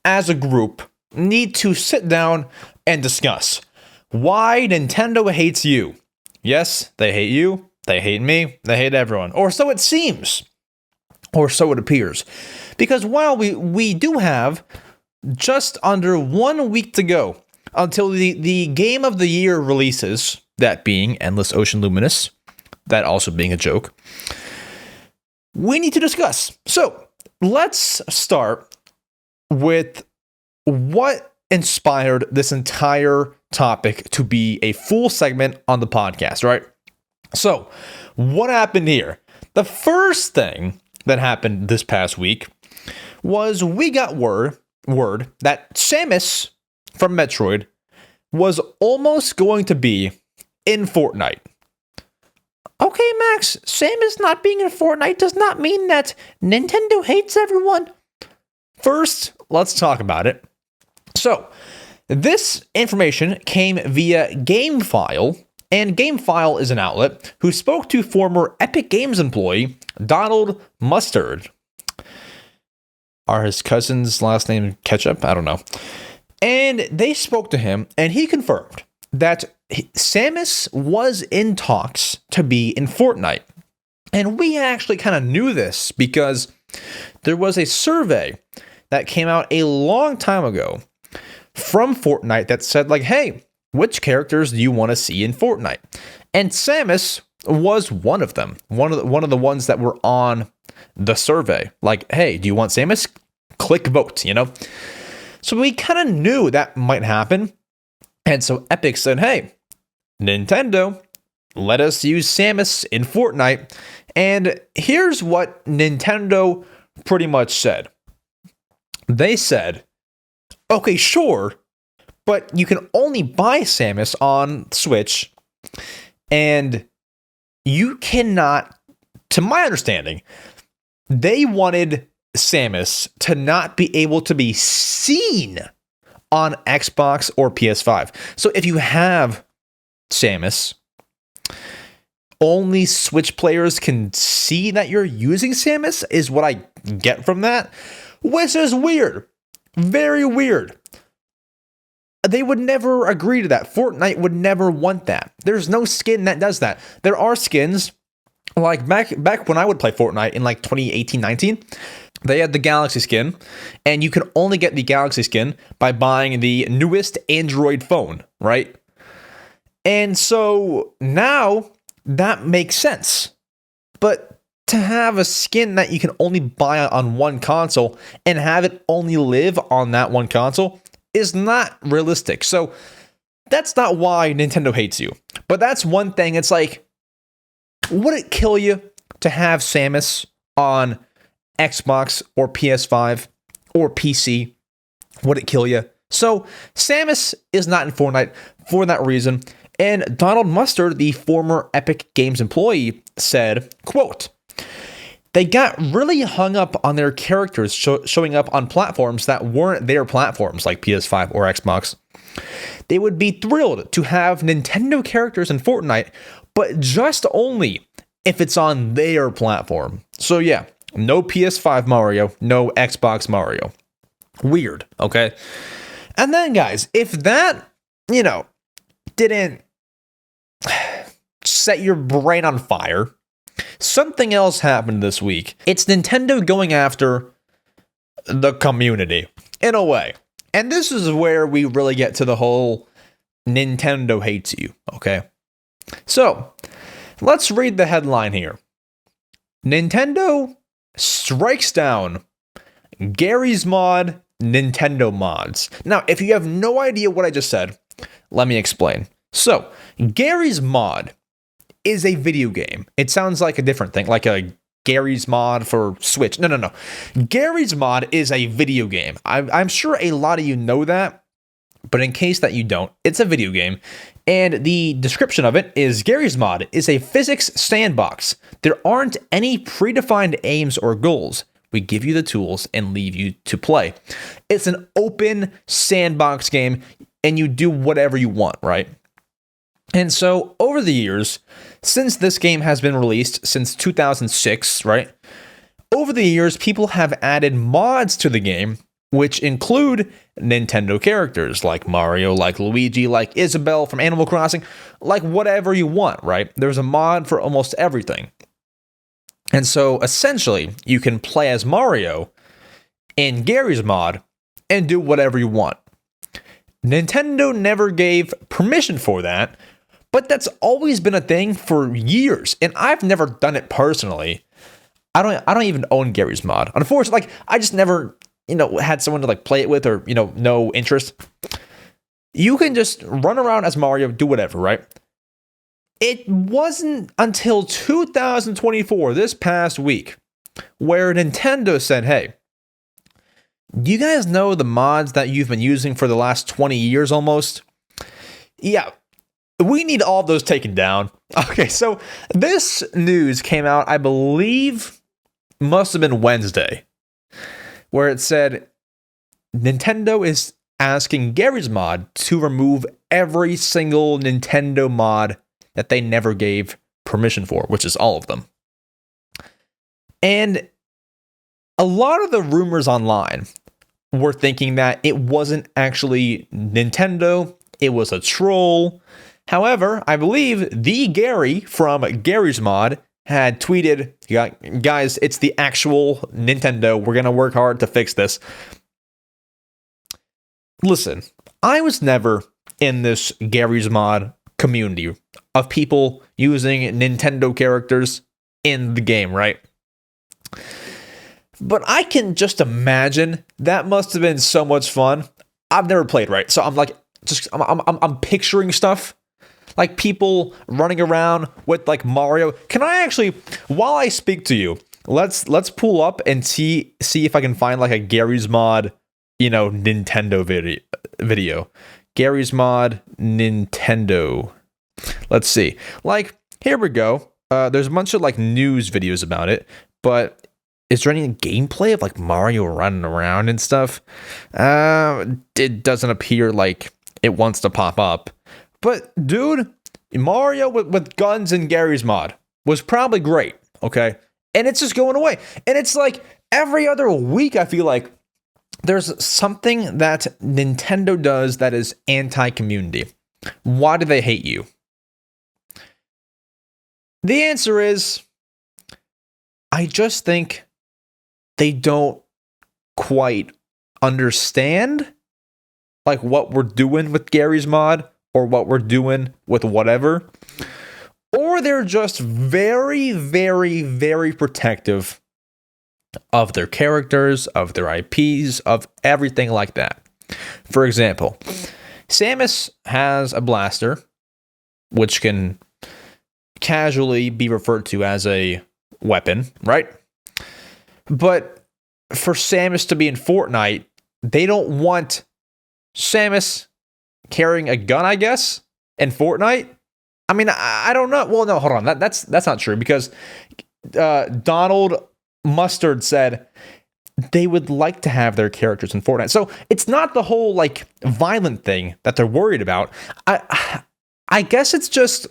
as a group, need to sit down and discuss why Nintendo hates you. Yes, they hate you, they hate me, they hate everyone, or so it seems, or so it appears. Because while we do have just under 1 week to go until the Game of the Year releases, that being Endless Ocean Luminous, that also being a joke, we need to discuss. So let's start with what inspired this entire topic to be a full segment on the podcast, right? So what happened here? The first thing that happened this past week was we got word that Samus from Metroid was almost going to be in Fortnite. Okay, Max, Samus not being in Fortnite does not mean that Nintendo hates everyone. First, let's talk about it. So, this information came via GameFile, and GameFile is an outlet who spoke to former Epic Games employee Donald Mustard. Are his cousin's last name Ketchup? I don't know. And they spoke to him, and he confirmed that Samus was in talks to be in Fortnite. And we actually kind of knew this because there was a survey that came out a long time ago from Fortnite that said, like, hey, which characters do you want to see in Fortnite? And Samus was one of them, one of the ones that were on the survey. Like, hey, do you want Samus? Click vote, you know? So we kind of knew that might happen. And so Epic said, hey, Nintendo, let us use Samus in Fortnite. And here's what Nintendo pretty much said. They said, okay, sure, but you can only buy Samus on Switch, and you cannot, to my understanding, they wanted Samus to not be able to be seen on Xbox or PS5. So if you have Samus, only Switch players can see that you're using Samus, is what I get from that, which is weird. Very weird. They would never agree to that. Fortnite would never want that. There's no skin that does that. There are skins, like back when I would play Fortnite in like 2018-19, they had the Galaxy skin, and you could only get the Galaxy skin by buying the newest Android phone, right? And so now that makes sense. But to have a skin that you can only buy on one console and have it only live on that one console is not realistic. So that's not why Nintendo hates you. But that's one thing. It's like, would it kill you to have Samus on Xbox or PS5 or PC? Would it kill you? So Samus is not in Fortnite for that reason. And Donald Mustard, the former Epic Games employee, said, quote, they got really hung up on their characters showing up on platforms that weren't their platforms, like PS5 or Xbox. They would be thrilled to have Nintendo characters in Fortnite, but just only if it's on their platform. So yeah, no PS5 Mario, no Xbox Mario. Weird, okay? And then, guys, if that, didn't set your brain on fire, something else happened this week. It's Nintendo going after the community, in a way. And this is where we really get to the whole Nintendo hates you, okay? So, let's read the headline here. Nintendo strikes down Garry's mod, Nintendo mods. Now, if you have no idea what I just said, let me explain. So, Garry's mod is a video game. It sounds like a different thing, like a Garry's mod for Switch. No. Garry's mod is a video game. I'm sure a lot of you know that, but in case that you don't, it's a video game. And the description of it is Garry's mod is a physics sandbox. There aren't any predefined aims or goals. We give you the tools and leave you to play. It's an open sandbox game, and you do whatever you want, right? And so over the years, since this game has been released since 2006, right? Over the years, people have added mods to the game, which include Nintendo characters like Mario, like Luigi, like Isabelle from Animal Crossing, like whatever you want, right? There's a mod for almost everything. And so essentially, you can play as Mario in Garry's mod and do whatever you want. Nintendo never gave permission for that, but that's always been a thing for years, and I've never done it personally. I don't even own Garry's mod. Unfortunately, like I just never, had someone to like play it with or, no interest. You can just run around as Mario, do whatever, right? It wasn't until 2024, this past week, where Nintendo said, hey, you guys know the mods that you've been using for the last 20 years almost? Yeah, we need all of those taken down. Okay, so this news came out, I believe, must have been Wednesday, where it said Nintendo is asking Garry's mod to remove every single Nintendo mod that they never gave permission for, which is all of them. And a lot of the rumors online were thinking that it wasn't actually Nintendo, it was a troll. However, I believe the Garry from Garry's Mod had tweeted, guys, it's the actual Nintendo. We're going to work hard to fix this. Listen, I was never in this Garry's Mod community of people using Nintendo characters in the game, right? But I can just imagine that must have been so much fun. I've never played, right? So I'm like, I'm picturing stuff. Like people running around with like Mario. Can I actually, while I speak to you, let's pull up and see if I can find like a Garry's Mod, Nintendo video. Garry's Mod Nintendo. Let's see. Like, here we go. There's a bunch of like news videos about it, but is there any gameplay of like Mario running around and stuff? It doesn't appear like it wants to pop up. But dude, Mario with guns in Garry's Mod was probably great, okay? And it's just going away. And it's like every other week I feel like there's something that Nintendo does that is anti-community. Why do they hate you? The answer is, I just think they don't quite understand like what we're doing with Garry's Mod or what we're doing with whatever. Or they're just very, very, very protective of their characters, of their IPs, of everything like that. For example, Samus has a blaster, which can casually be referred to as a weapon, right? But for Samus to be in Fortnite, they don't want Samus carrying a gun, I guess, in Fortnite. I mean, I don't know. Well, no, hold on. That's not true because Donald Mustard said they would like to have their characters in Fortnite. So it's not the whole like violent thing that they're worried about. I guess it's just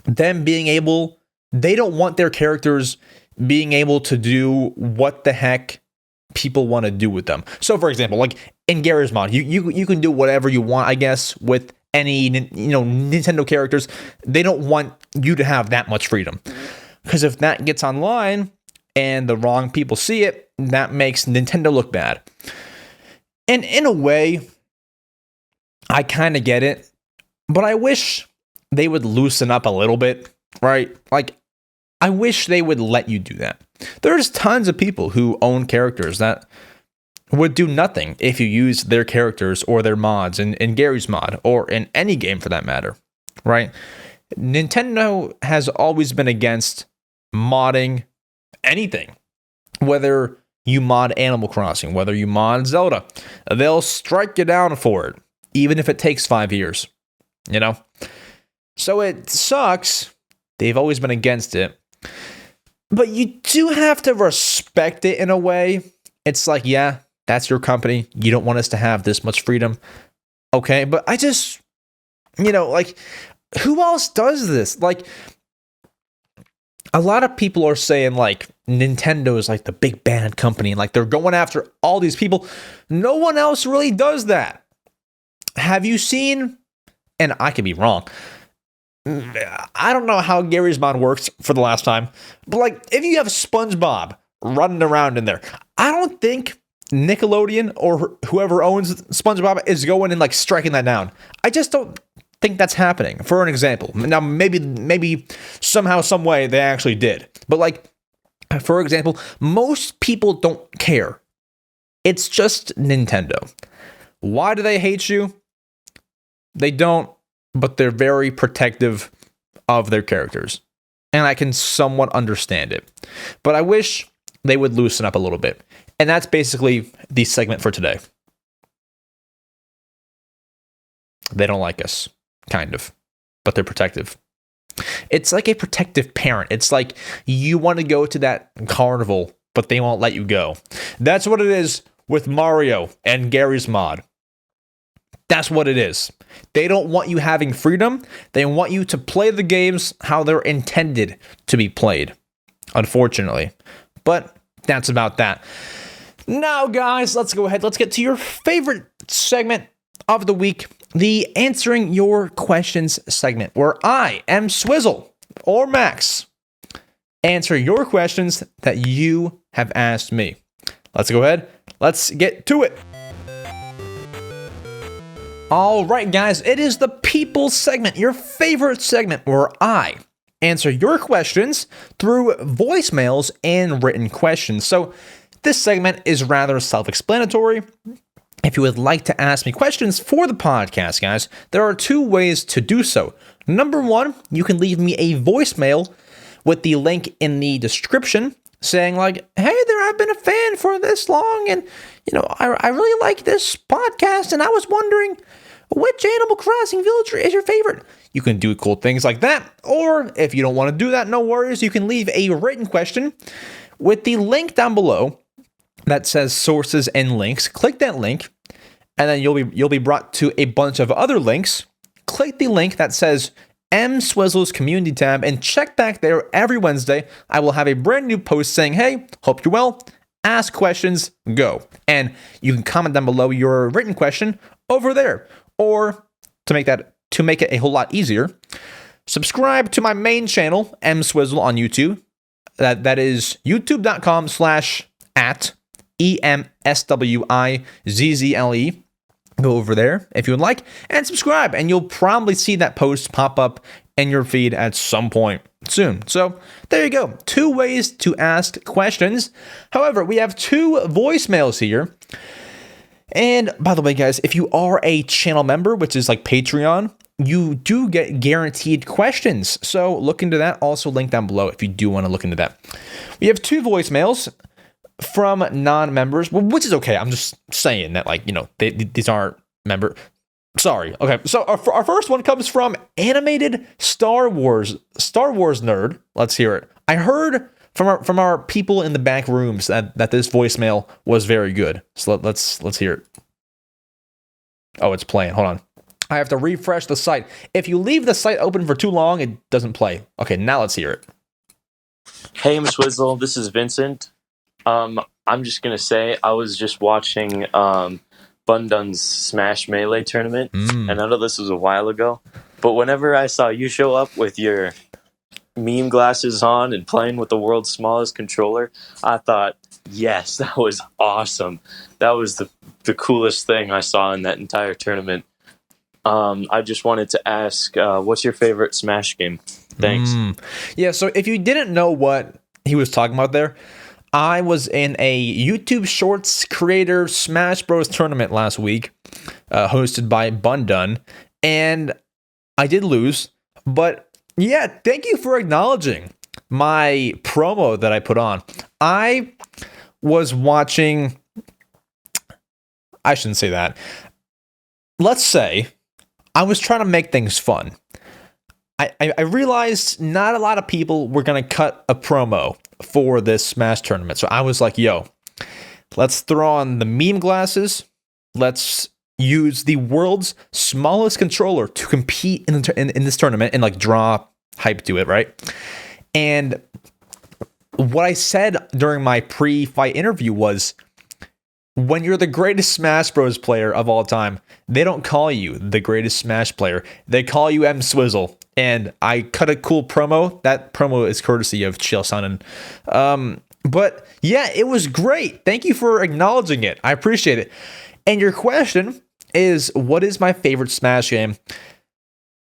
them being able. They don't want their characters being able to do what the heck people want to do with them. So, for example, like in Garry's Mod, you can do whatever you want, I guess, with any Nintendo characters. They don't want you to have that much freedom, because if that gets online and the wrong people see it, that makes Nintendo look bad. And in a way, I kind of get it, but I wish they would loosen up a little bit, right? Like, I wish they would let you do that. There's tons of people who own characters that would do nothing if you use their characters or their mods in Garry's Mod or in any game for that matter, right? Nintendo has always been against modding anything. Whether you mod Animal Crossing, whether you mod Zelda, they'll strike you down for it, even if it takes 5 years, So it sucks. They've always been against it. But you do have to respect it in a way. It's like, yeah, that's your company. You don't want us to have this much freedom. Okay, but I just, like, who else does this? Like, a lot of people are saying, like, Nintendo is like the big bad company, and like they're going after all these people. No one else really does that. Have you seen, and I could be wrong, I don't know how Garry's mod works for the last time, but like, if you have SpongeBob running around in there, I don't think Nickelodeon or whoever owns SpongeBob is going and like striking that down. I just don't think that's happening. For an example, now maybe somehow, some way they actually did, but like, for example, most people don't care. It's just Nintendo. Why do they hate you? They don't, but they're very protective of their characters. And I can somewhat understand it. But I wish they would loosen up a little bit. And that's basically the segment for today. They don't like us, kind of, but they're protective. It's like a protective parent. It's like you want to go to that carnival, but they won't let you go. That's what it is with Mario and Garry's mod. That's what it is. They don't want you having freedom. They want you to play the games how they're intended to be played, unfortunately. But that's about that. Now, guys, let's go ahead. Let's get to your favorite segment of the week, the Answering Your Questions segment, where I, EmSwizzle, or Max, answer your questions that you have asked me. Let's go ahead. Let's get to it. All right, guys, it is the People segment, your favorite segment, where I answer your questions through voicemails and written questions. So this segment is rather self-explanatory. If you would like to ask me questions for the podcast, guys, there are two ways to do so. Number one, you can leave me a voicemail with the link in the description saying like, hey there, I've been a fan for this long, and I really like this podcast, and I was wondering, which Animal Crossing villager is your favorite? You can do cool things like that. Or if you don't want to do that, no worries. You can leave a written question with the link down below that says sources and links. Click that link, and then you'll be brought to a bunch of other links. Click the link that says EmSwizzle's community tab, and check back there every Wednesday. I will have a brand new post saying, hey, hope you're well. Ask questions, go. And you can comment down below your written question over there. Or to make it a whole lot easier, subscribe to my main channel, EmSwizzle, on YouTube. That is youtube.com/@EmSwizzle. Go over there if you would like and subscribe, and you'll probably see that post pop up in your feed at some point soon. So there you go. Two ways to ask questions. However, we have two voicemails here. And by the way, guys, if you are a channel member, which is like Patreon, you do get guaranteed questions. So look into that. Also link down below if you do want to look into that. We have two voicemails from non-members, which is okay. I'm just saying that, like, these aren't member. Sorry. Okay. So our first one comes from Animated Star Wars Nerd. Let's hear it. I heard from our people in the back rooms that this voicemail was very good. So let's hear it. Oh, it's playing. Hold on. I have to refresh the site. If you leave the site open for too long, it doesn't play. Okay, now let's hear it. Hey, EmSwizzle. This is Vincent. I'm just gonna say I was just watching Bundun's Smash Melee tournament, and I know this was a while ago, but whenever I saw you show up with your meme glasses on and playing with the world's smallest controller, I thought, yes, that was awesome. That was the coolest thing I saw in that entire tournament. I just wanted to ask, what's your favorite Smash game? Thanks. Yeah, so if you didn't know what he was talking about there, I was in a YouTube Shorts creator Smash Bros tournament last week, hosted by Bundun, and I did lose, but yeah, thank you for acknowledging my promo that I put on. I was watching, I shouldn't say that. Let's say I was trying to make things fun. I realized not a lot of people were going to cut a promo for this Smash tournament. So I was like, yo, let's throw on the meme glasses. Let's, use the world's smallest controller to compete in this tournament and like draw hype to it, right? And what I said during my pre-fight interview was, when you're the greatest Smash Bros. Player of all time, they don't call you the greatest Smash player. They call you EmSwizzle. And I cut a cool promo. That promo is courtesy of Chill Sonnen. But yeah, it was great. Thank you for acknowledging it. I appreciate it. And your question is, what is my favorite Smash game?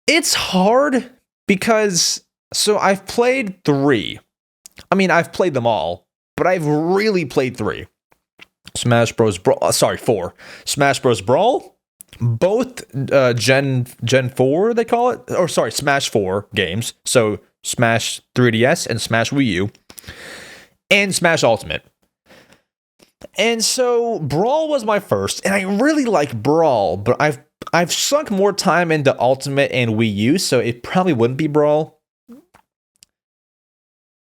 It's hard because, so I've played 3. I mean, I've played them all, but I've really played 3. Smash Bros. Brawl, 4. Smash Bros. Brawl, both Gen 4, they call it. Or sorry, Smash 4 games. So Smash 3DS and Smash Wii U. And Smash Ultimate. And so Brawl was my first, and I really like Brawl, but I've sunk more time into Ultimate and Wii U, so it probably wouldn't be Brawl.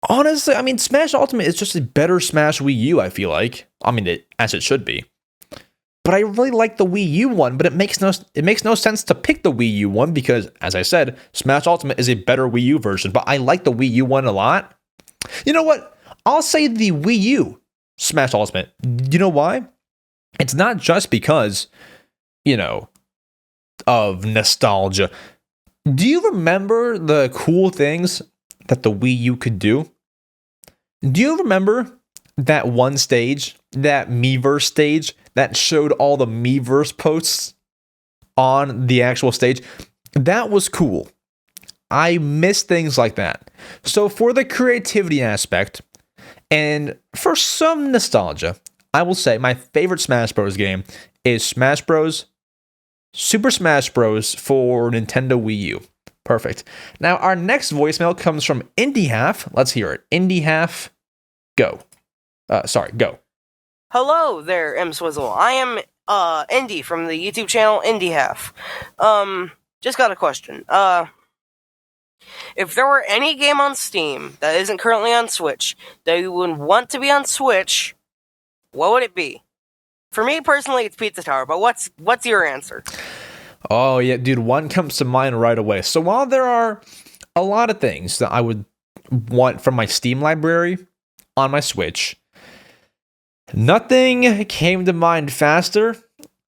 Honestly, I mean, Smash Ultimate is just a better Smash Wii U, I feel like. I mean, as it should be. But I really like the Wii U one, but it makes no sense to pick the Wii U one because, as I said, Smash Ultimate is a better Wii U version, but I like the Wii U one a lot. You know what? I'll say the Wii U Smash Ultimate. You know why? It's not just because, of nostalgia. Do you remember the cool things that the Wii U could do? Do you remember that one stage, that Miiverse stage, that showed all the Miiverse posts on the actual stage? That was cool. I miss things like that. So for the creativity aspect, and for some nostalgia, I will say my favorite Smash Bros. Game is Smash Bros. Super Smash Bros. For Nintendo Wii U. Perfect. Now, our next voicemail comes from Indie Half. Let's hear it. Indie Half, go. Go. Hello there, EmSwizzle. I am Indy from the YouTube channel Indie Half. Just got a question. If there were any game on Steam that isn't currently on Switch that you would want to be on Switch, what would it be? For me personally, it's Pizza Tower, but what's your answer? Oh, yeah, dude, one comes to mind right away. So while there are a lot of things that I would want from my Steam library on my Switch, nothing came to mind faster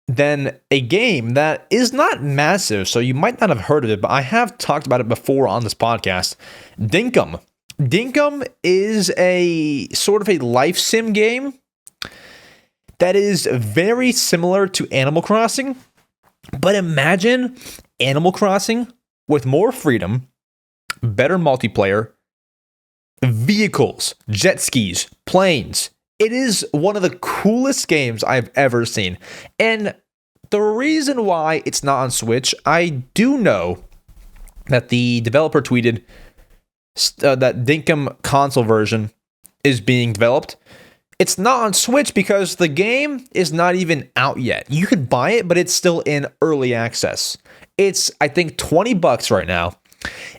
than a game that is not massive, so you might not have heard of it, but I have talked about it before on this podcast. Dinkum. Dinkum is a sort of a life sim game that is very similar to Animal Crossing. But imagine Animal Crossing with more freedom, better multiplayer, vehicles, jet skis, planes. It is one of the coolest games I've ever seen. And the reason why it's not on Switch, I do know that the developer tweeted that Dinkum console version is being developed. It's not on Switch because the game is not even out yet. You can buy it, but it's still in early access. It's, I think, $20 right now.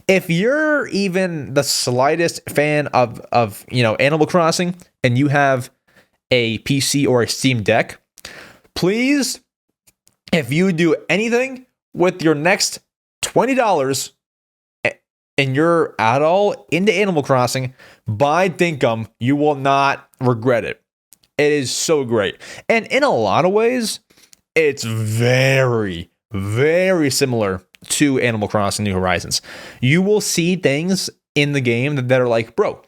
If you're even the slightest fan of Animal Crossing and you have a PC or a Steam Deck, please, if you do anything with your next $20 and you're at all into Animal Crossing, buy Dinkum. You will not regret it. It is so great. And in a lot of ways, it's very, very similar to Animal Crossing New Horizons. You will see things in the game that are like, bro,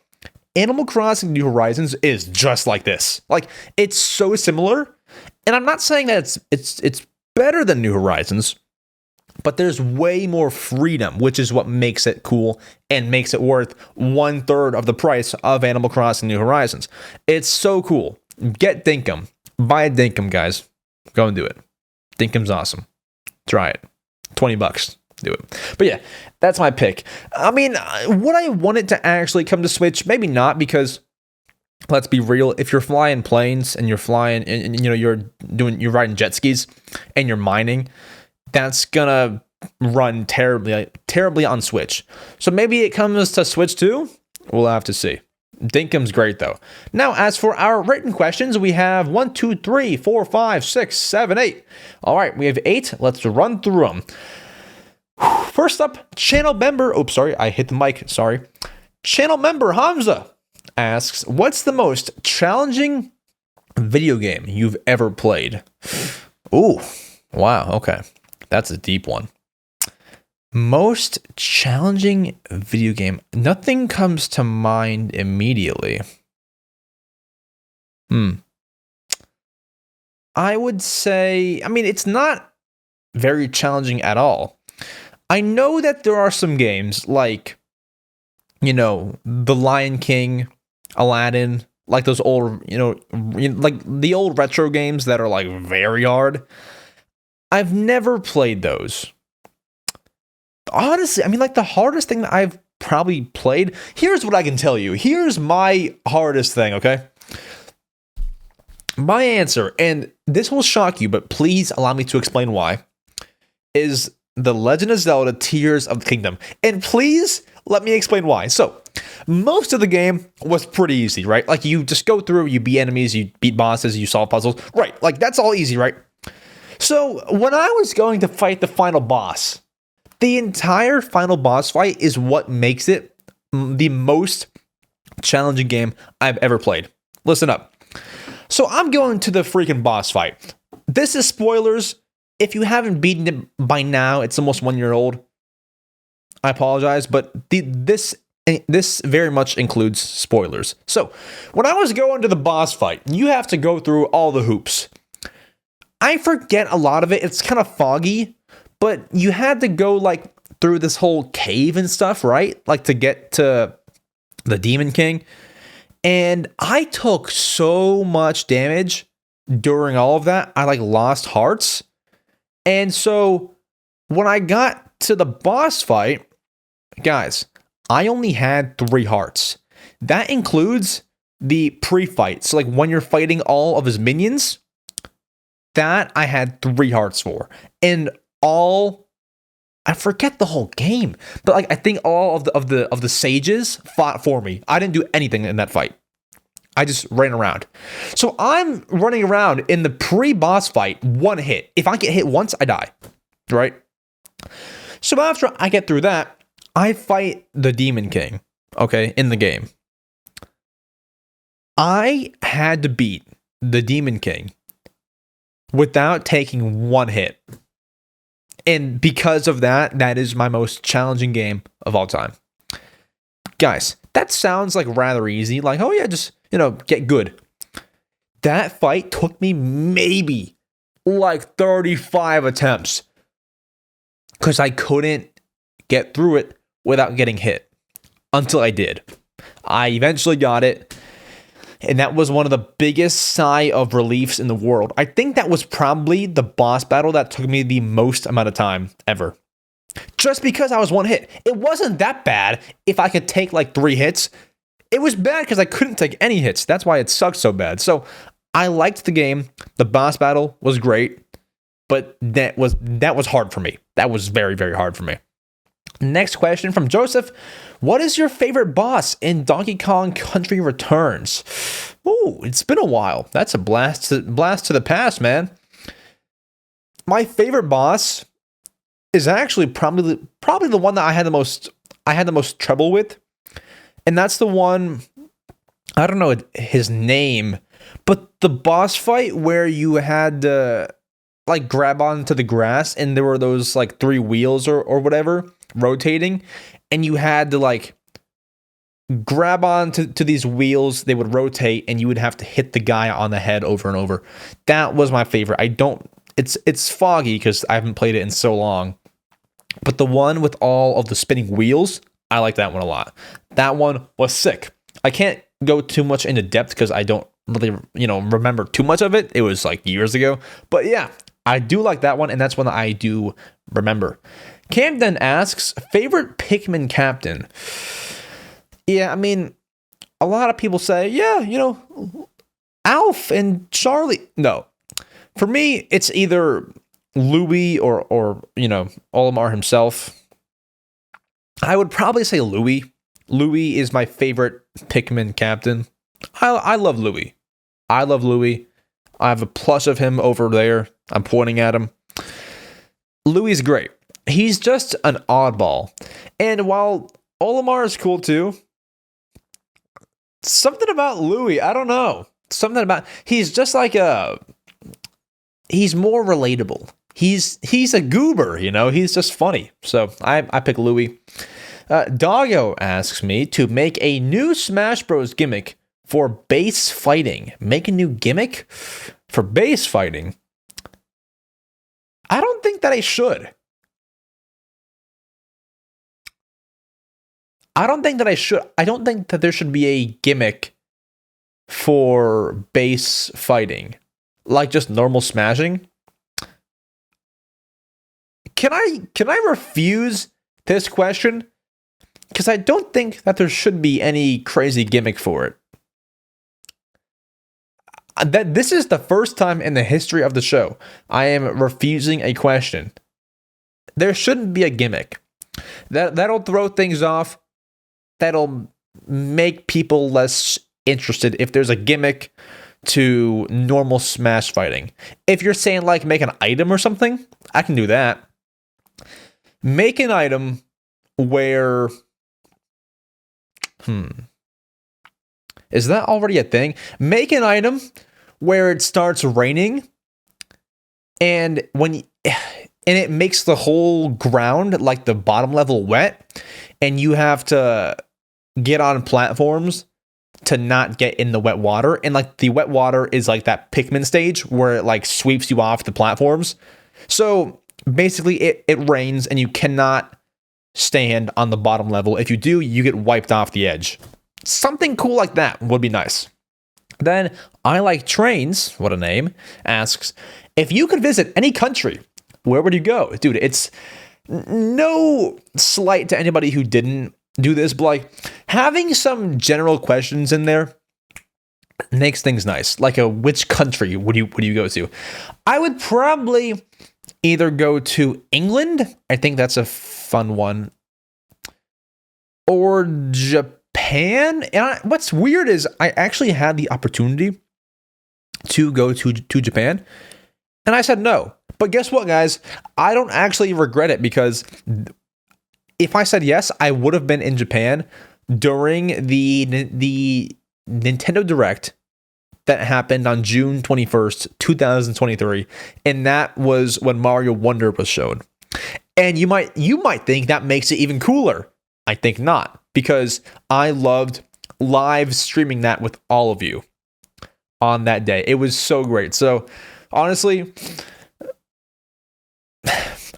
Animal Crossing New Horizons is just like this. Like, it's so similar. And I'm not saying that it's better than New Horizons, but there's way more freedom, which is what makes it cool and makes it worth 1/3 of the price of Animal Crossing New Horizons. It's so cool. Get Dinkum. Buy a Dinkum, guys. Go and do it. Dinkum's awesome. Try it. $20. Do it. But yeah, that's my pick. I mean, would I want it to actually come to Switch? Maybe not, because let's be real. If you're flying planes and you're flying, and you're riding jet skis and you're mining, that's gonna run terribly on Switch. So maybe it comes to Switch too. We'll have to see. Dinkum's great though. Now, as for our written questions, we have 1, 2, 3, 4, 5, 6, 7, 8. All right, we have 8. Let's run through them. First up, channel member. Oops, sorry, I hit the mic. Sorry. Channel member Hamza asks, what's the most challenging video game you've ever played? Ooh, wow, okay. That's a deep one. Most challenging video game. Nothing comes to mind immediately. I would say, I mean, it's not very challenging at all. I know that there are some games like, you know, The Lion King, Aladdin, like those old, like the old retro games that are like very hard. I've never played those. Honestly, I mean, like the hardest thing that I've probably played, here's what I can tell you. Here's my hardest thing, okay? My answer, and this will shock you, but please allow me to explain why, is The Legend of Zelda Tears of the Kingdom. And please let me explain why. So, most of the game was pretty easy, right? Like you just go through, you beat enemies, you beat bosses, you solve puzzles. Right, like that's all easy, right? So, when I was going to fight the final boss, the entire final boss fight is what makes it the most challenging game I've ever played. Listen up. So I'm going to the freaking boss fight. This is spoilers. If you haven't beaten it by now, it's almost 1 year old. I apologize, but this very much includes spoilers. So when I was going to the boss fight, you have to go through all the hoops. I forget a lot of it. It's kind of foggy. But you had to go like through this whole cave and stuff, right? Like to get to the Demon King. And I took so much damage during all of that. I like lost hearts. And so when I got to the boss fight, guys, I only had 3 hearts. That includes the pre-fight. So like when you're fighting all of his minions, that I had 3 hearts for. And I forget the whole game, but like I think all of the sages fought for me. I didn't do anything in that fight. I just ran around. So I'm running around in the pre-boss fight, 1 hit. If I get hit once, I die. Right? So after I get through that, I fight the Demon King, okay, in the game. I had to beat the Demon King without taking 1 hit. And because of that, that is my most challenging game of all time. Guys, that sounds like rather easy. Like, oh yeah, just, get good. That fight took me maybe like 35 attempts. Because I couldn't get through it without getting hit. Until I did. I eventually got it. And that was one of the biggest sigh of reliefs in the world. I think that was probably the boss battle that took me the most amount of time ever. Just because I was 1 hit. It wasn't that bad if I could take like 3 hits. It was bad because I couldn't take any hits. That's why it sucked so bad. So I liked the game. The boss battle was great. But that was hard for me. That was very, very hard for me. Next question from Joseph. What is your favorite boss in Donkey Kong Country Returns? Ooh, it's been a while. That's a blast to the past, man. My favorite boss is actually probably the one that I had the most trouble with. And that's the one, I don't know his name, but the boss fight where you had to like grab onto the grass and there were those like 3 wheels or whatever rotating, and you had to like grab onto these wheels, they would rotate and you would have to hit the guy on the head over and over. That was my favorite. It's foggy because I haven't played it in so long, but the one with all of the spinning wheels, I like that one a lot. That one was sick. I can't go too much into depth because I don't really remember too much of it. It was like years ago, but yeah, I do like that one, and that's one that I do remember. Camden asks, favorite Pikmin captain? Yeah, I mean, a lot of people say, yeah, Alf and Charlie. No. For me, it's either Louis or Olimar himself. I would probably say Louis. Louis is my favorite Pikmin captain. I love Louis. I love Louis. I have a plush of him over there. I'm pointing at him. Louis is great. He's just an oddball. And while Olimar is cool too, something about Louis, I don't know. Something about, he's just like he's more relatable. He's a goober, you know, he's just funny. So I pick Louis. Doggo asks me to make a new Smash Bros. Gimmick for base fighting. Make a new gimmick for base fighting. I don't think that I should. I don't think that there should be a gimmick for base fighting. Like just normal smashing. Can I refuse this question? Because I don't think that there should be any crazy gimmick for it. That this is the first time in the history of the show I am refusing a question. There shouldn't be a gimmick. That'll throw things off. That'll make people less interested if there's a gimmick to normal Smash fighting. If you're saying like make an item or something, I can do that. Make an item where is that already a thing? Make an item where it starts raining and it makes the whole ground, like the bottom level, wet, and you have to get on platforms to not get in the wet water. And like the wet water is like that Pikmin stage where it like sweeps you off the platforms. So basically it rains and you cannot stand on the bottom level. If you do, you get wiped off the edge. Something cool like that would be nice. Then I Like Trains, what a name, asks, if you could visit any country, where would you go? Dude, it's no slight to anybody who didn't do this, but like having some general questions in there makes things nice. Like which country would you go to? I would probably either go to England, I think that's a fun one, or Japan. And what's weird is I actually had the opportunity to go to Japan, and I said no. But guess what, guys? I don't actually regret it, because if I said yes, I would have been in Japan during the Nintendo Direct that happened on June 21st, 2023, and that was when Mario Wonder was shown. And you might think that makes it even cooler. I think not, because I loved live streaming that with all of you on that day. It was so great. So honestly,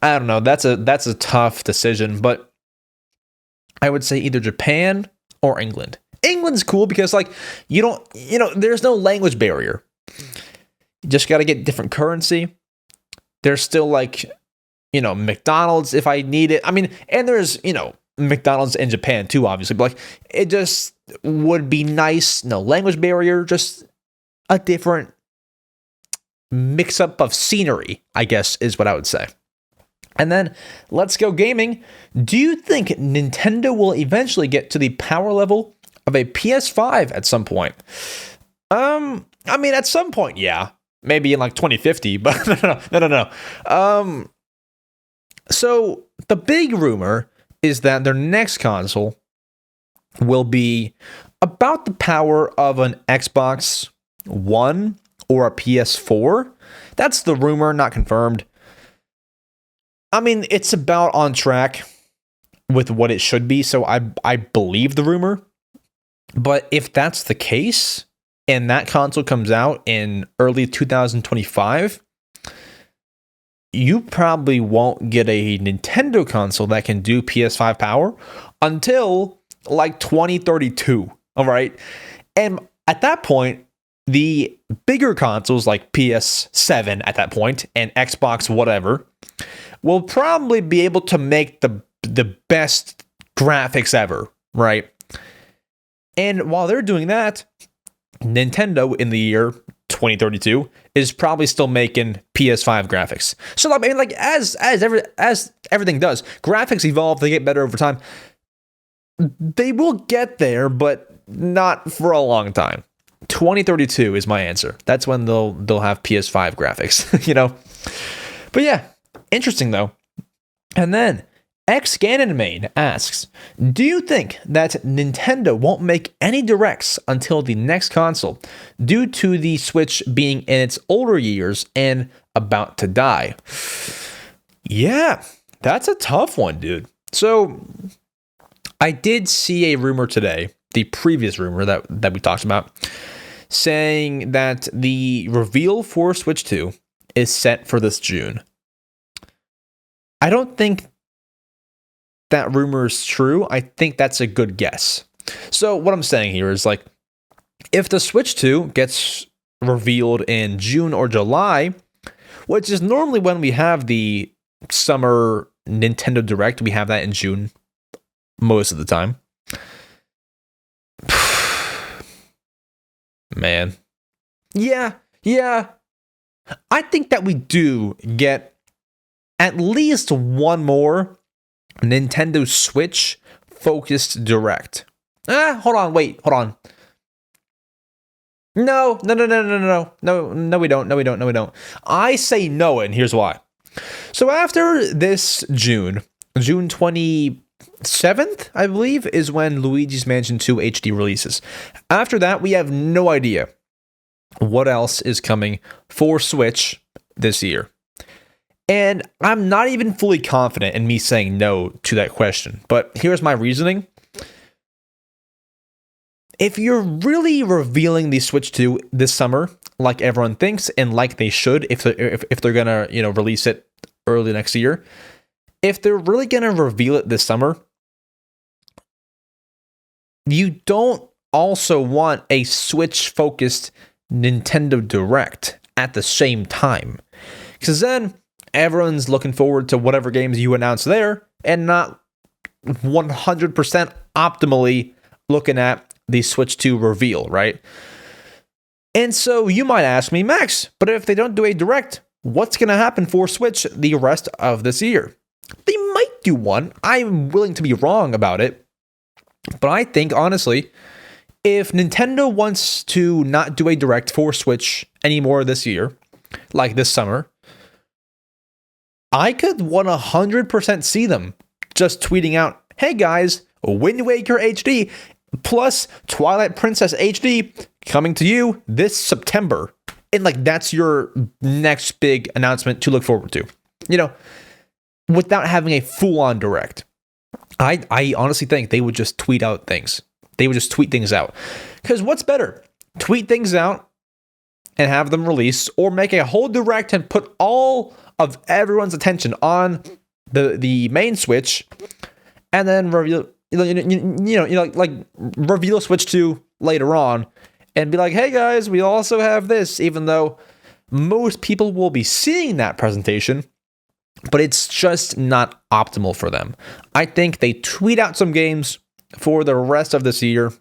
I don't know. That's a tough decision, but I would say either Japan or England. England's cool because like there's no language barrier. You just got to get different currency. There's still like, McDonald's if I need it. I mean, and there's, McDonald's in Japan too, obviously, but like it just would be nice. No language barrier, just a different mix up of scenery, I guess is what I would say. And then Let's Go Gaming. Do you think Nintendo will eventually get to the power level of a PS5 at some point? I mean, at some point, yeah. Maybe in like 2050, but no. So the big rumor is that their next console will be about the power of an Xbox One or a PS4. That's the rumor, not confirmed. I mean, it's about on track with what it should be, so I believe the rumor. But if that's the case, and that console comes out in early 2025, you probably won't get a Nintendo console that can do PS5 power until like 2032, all right? And at that point, the bigger consoles like PS7 at that point and Xbox whatever will probably be able to make the best graphics ever, right? And while they're doing that, Nintendo in the year 2032 is probably still making PS5 graphics. So I mean, like as everything does, graphics evolve, they get better over time. they will get there, but not for a long time. 2032 is my answer. That's when they'll have PS5 graphics, you know. But yeah, interesting though. And then X Ganon Main asks, do you think that Nintendo won't make any directs until the next console due to the Switch being in its older years and about to die? Yeah, that's a tough one, dude. So I did see a rumor today, the previous rumor that we talked about, saying that the reveal for Switch 2 is set for this June. I don't think that rumor is true. I think that's a good guess. So what I'm saying here is, like, if the Switch 2 gets revealed in June or July, which is normally when we have the summer Nintendo Direct, we have that in June most of the time. Man. Yeah. I think that we do get at least one more Nintendo Switch focused Direct. Hold on. No, we don't. I say no, and here's why. So after this June 27th, I believe, is when Luigi's Mansion 2 HD releases. After that, we have no idea what else is coming for Switch this year. And I'm not even fully confident in me saying no to that question. But here's my reasoning. If you're really revealing the Switch 2 this summer, like everyone thinks, and like they should, if they're gonna, release it early next year, if they're really gonna reveal it this summer, you don't also want a Switch-focused Nintendo Direct at the same time, because then everyone's looking forward to whatever games you announce there, and not 100% optimally looking at the Switch 2 reveal, right? And so you might ask me, Max, but if they don't do a Direct, what's going to happen for Switch the rest of this year? They might do one. I'm willing to be wrong about it. But I think, honestly, if Nintendo wants to not do a Direct for Switch anymore this year, like this summer, I could 100% see them just tweeting out, hey guys, Wind Waker HD plus Twilight Princess HD coming to you this September. And like, that's your next big announcement to look forward to, without having a full-on Direct. I honestly think they would just tweet out things. They would just tweet things out. Because what's better? Tweet things out and have them release, or make a whole Direct and put all of everyone's attention on the main Switch, and then reveal, reveal Switch 2 later on, and be like, hey guys, we also have this, even though most people will be seeing that presentation, but it's just not optimal for them. I think they tweet out some games for the rest of this year,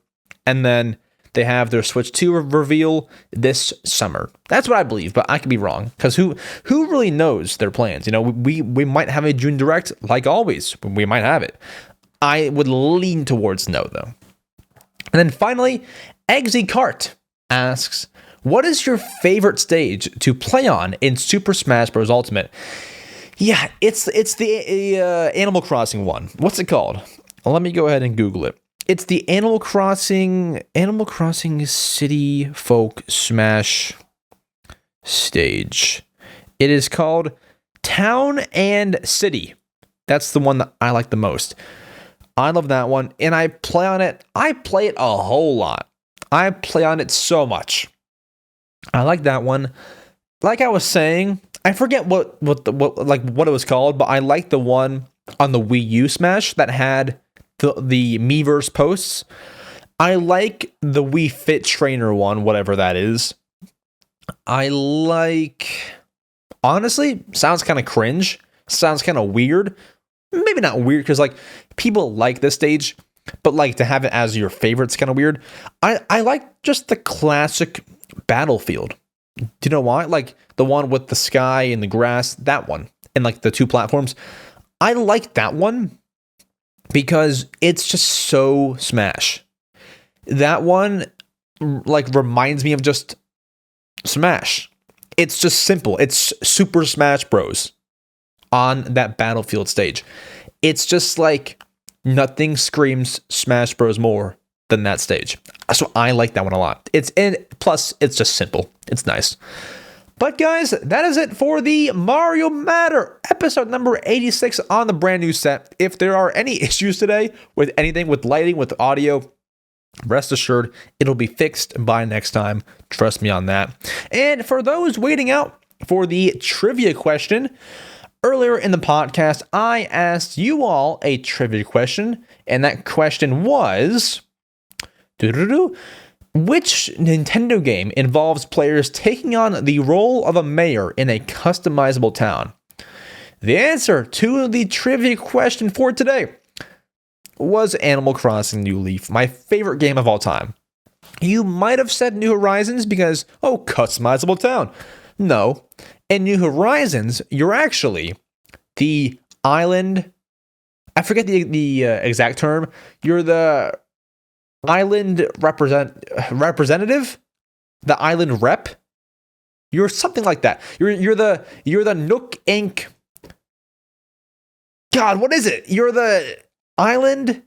and then they have their Switch 2 reveal this summer. That's what I believe, but I could be wrong, because who really knows their plans? We might have a June Direct, like always. We might have it. I would lean towards no, though. And then finally, Eggsy Cart asks, what is your favorite stage to play on in Super Smash Bros. Ultimate? Yeah, it's the Animal Crossing one. What's it called? Let me go ahead and Google it. It's the Animal Crossing City Folk Smash stage. It is called Town and City. That's the one that I like the most. I love that one, and I play on it. I play it a whole lot. I play on it so much. I like that one. Like I was saying, I forget what it was called, but I like the one on the Wii U Smash that had the Miiverse posts. I like the Wii Fit Trainer one, whatever that is. I like, honestly, sounds kind of cringe. Sounds kind of weird. Maybe not weird, because like people like this stage, but like to have it as your favorite's kind of weird. I like just the classic Battlefield. Do you know why? Like the one with the sky and the grass, that one, and like the two platforms. I like that one. because it's just so Smash. That one like reminds me of just Smash. It's just simple. It's Super Smash Bros. On that Battlefield stage. It's just like nothing screams Smash Bros. More than that stage. So I like that one a lot. Plus it's just simple. It's nice. But guys, that is it for the Mario Matter episode number 86 on the brand new set. If there are any issues today with anything, with lighting, with audio, rest assured it'll be fixed by next time. Trust me on that. And for those waiting out for the trivia question, earlier in the podcast, I asked you all a trivia question, and that question was, which Nintendo game involves players taking on the role of a mayor in a customizable town? The answer to the trivia question for today was Animal Crossing New Leaf, my favorite game of all time. You might have said New Horizons because, customizable town. No. In New Horizons, you're actually the island. I forget the exact term. You're the island representative, the island rep. You're something like that. You're the Nook Inc. God, what is it? You're the island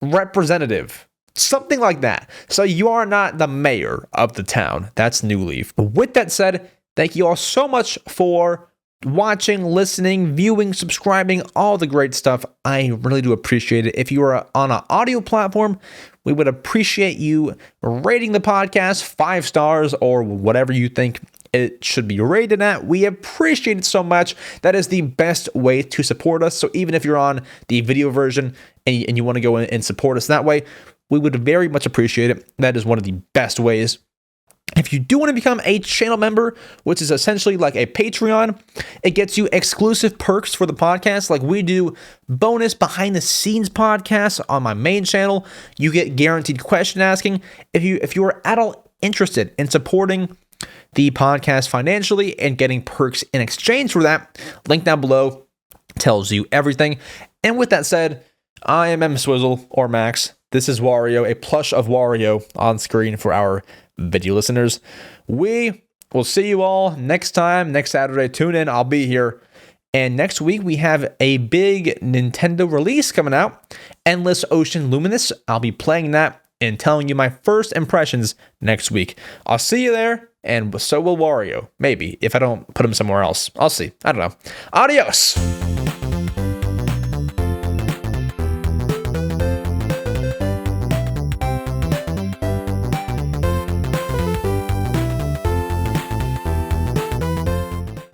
representative. Something like that. So you are not the mayor of the town. That's New Leaf. With that said, thank you all so much for watching, listening, viewing, subscribing, all the great stuff. I really do appreciate it. If you are on an audio platform, we would appreciate you rating the podcast 5 stars or whatever you think it should be rated at. We appreciate it so much. That is the best way to support us. So even if you're on the video version and you want to go in and support us that way, we would very much appreciate it. That is one of the best ways. If you do want to become a channel member, which is essentially like a Patreon, it gets you exclusive perks for the podcast. Like we do bonus behind the scenes podcasts on my main channel. You get guaranteed question asking. If you are at all interested in supporting the podcast financially and getting perks in exchange for that, link down below tells you everything. And with that said, I am EmSwizzle or Max. This is Wario, a plush of Wario on screen for our video listeners. We will see you all next time, next Saturday. Tune in, I'll be here. And next week we have a big Nintendo release coming out, Endless Ocean Luminous. I'll be playing that and telling you my first impressions next week. I'll see you there, and so will Wario. Maybe, if I don't put him somewhere else. I'll see. I don't know. Adios!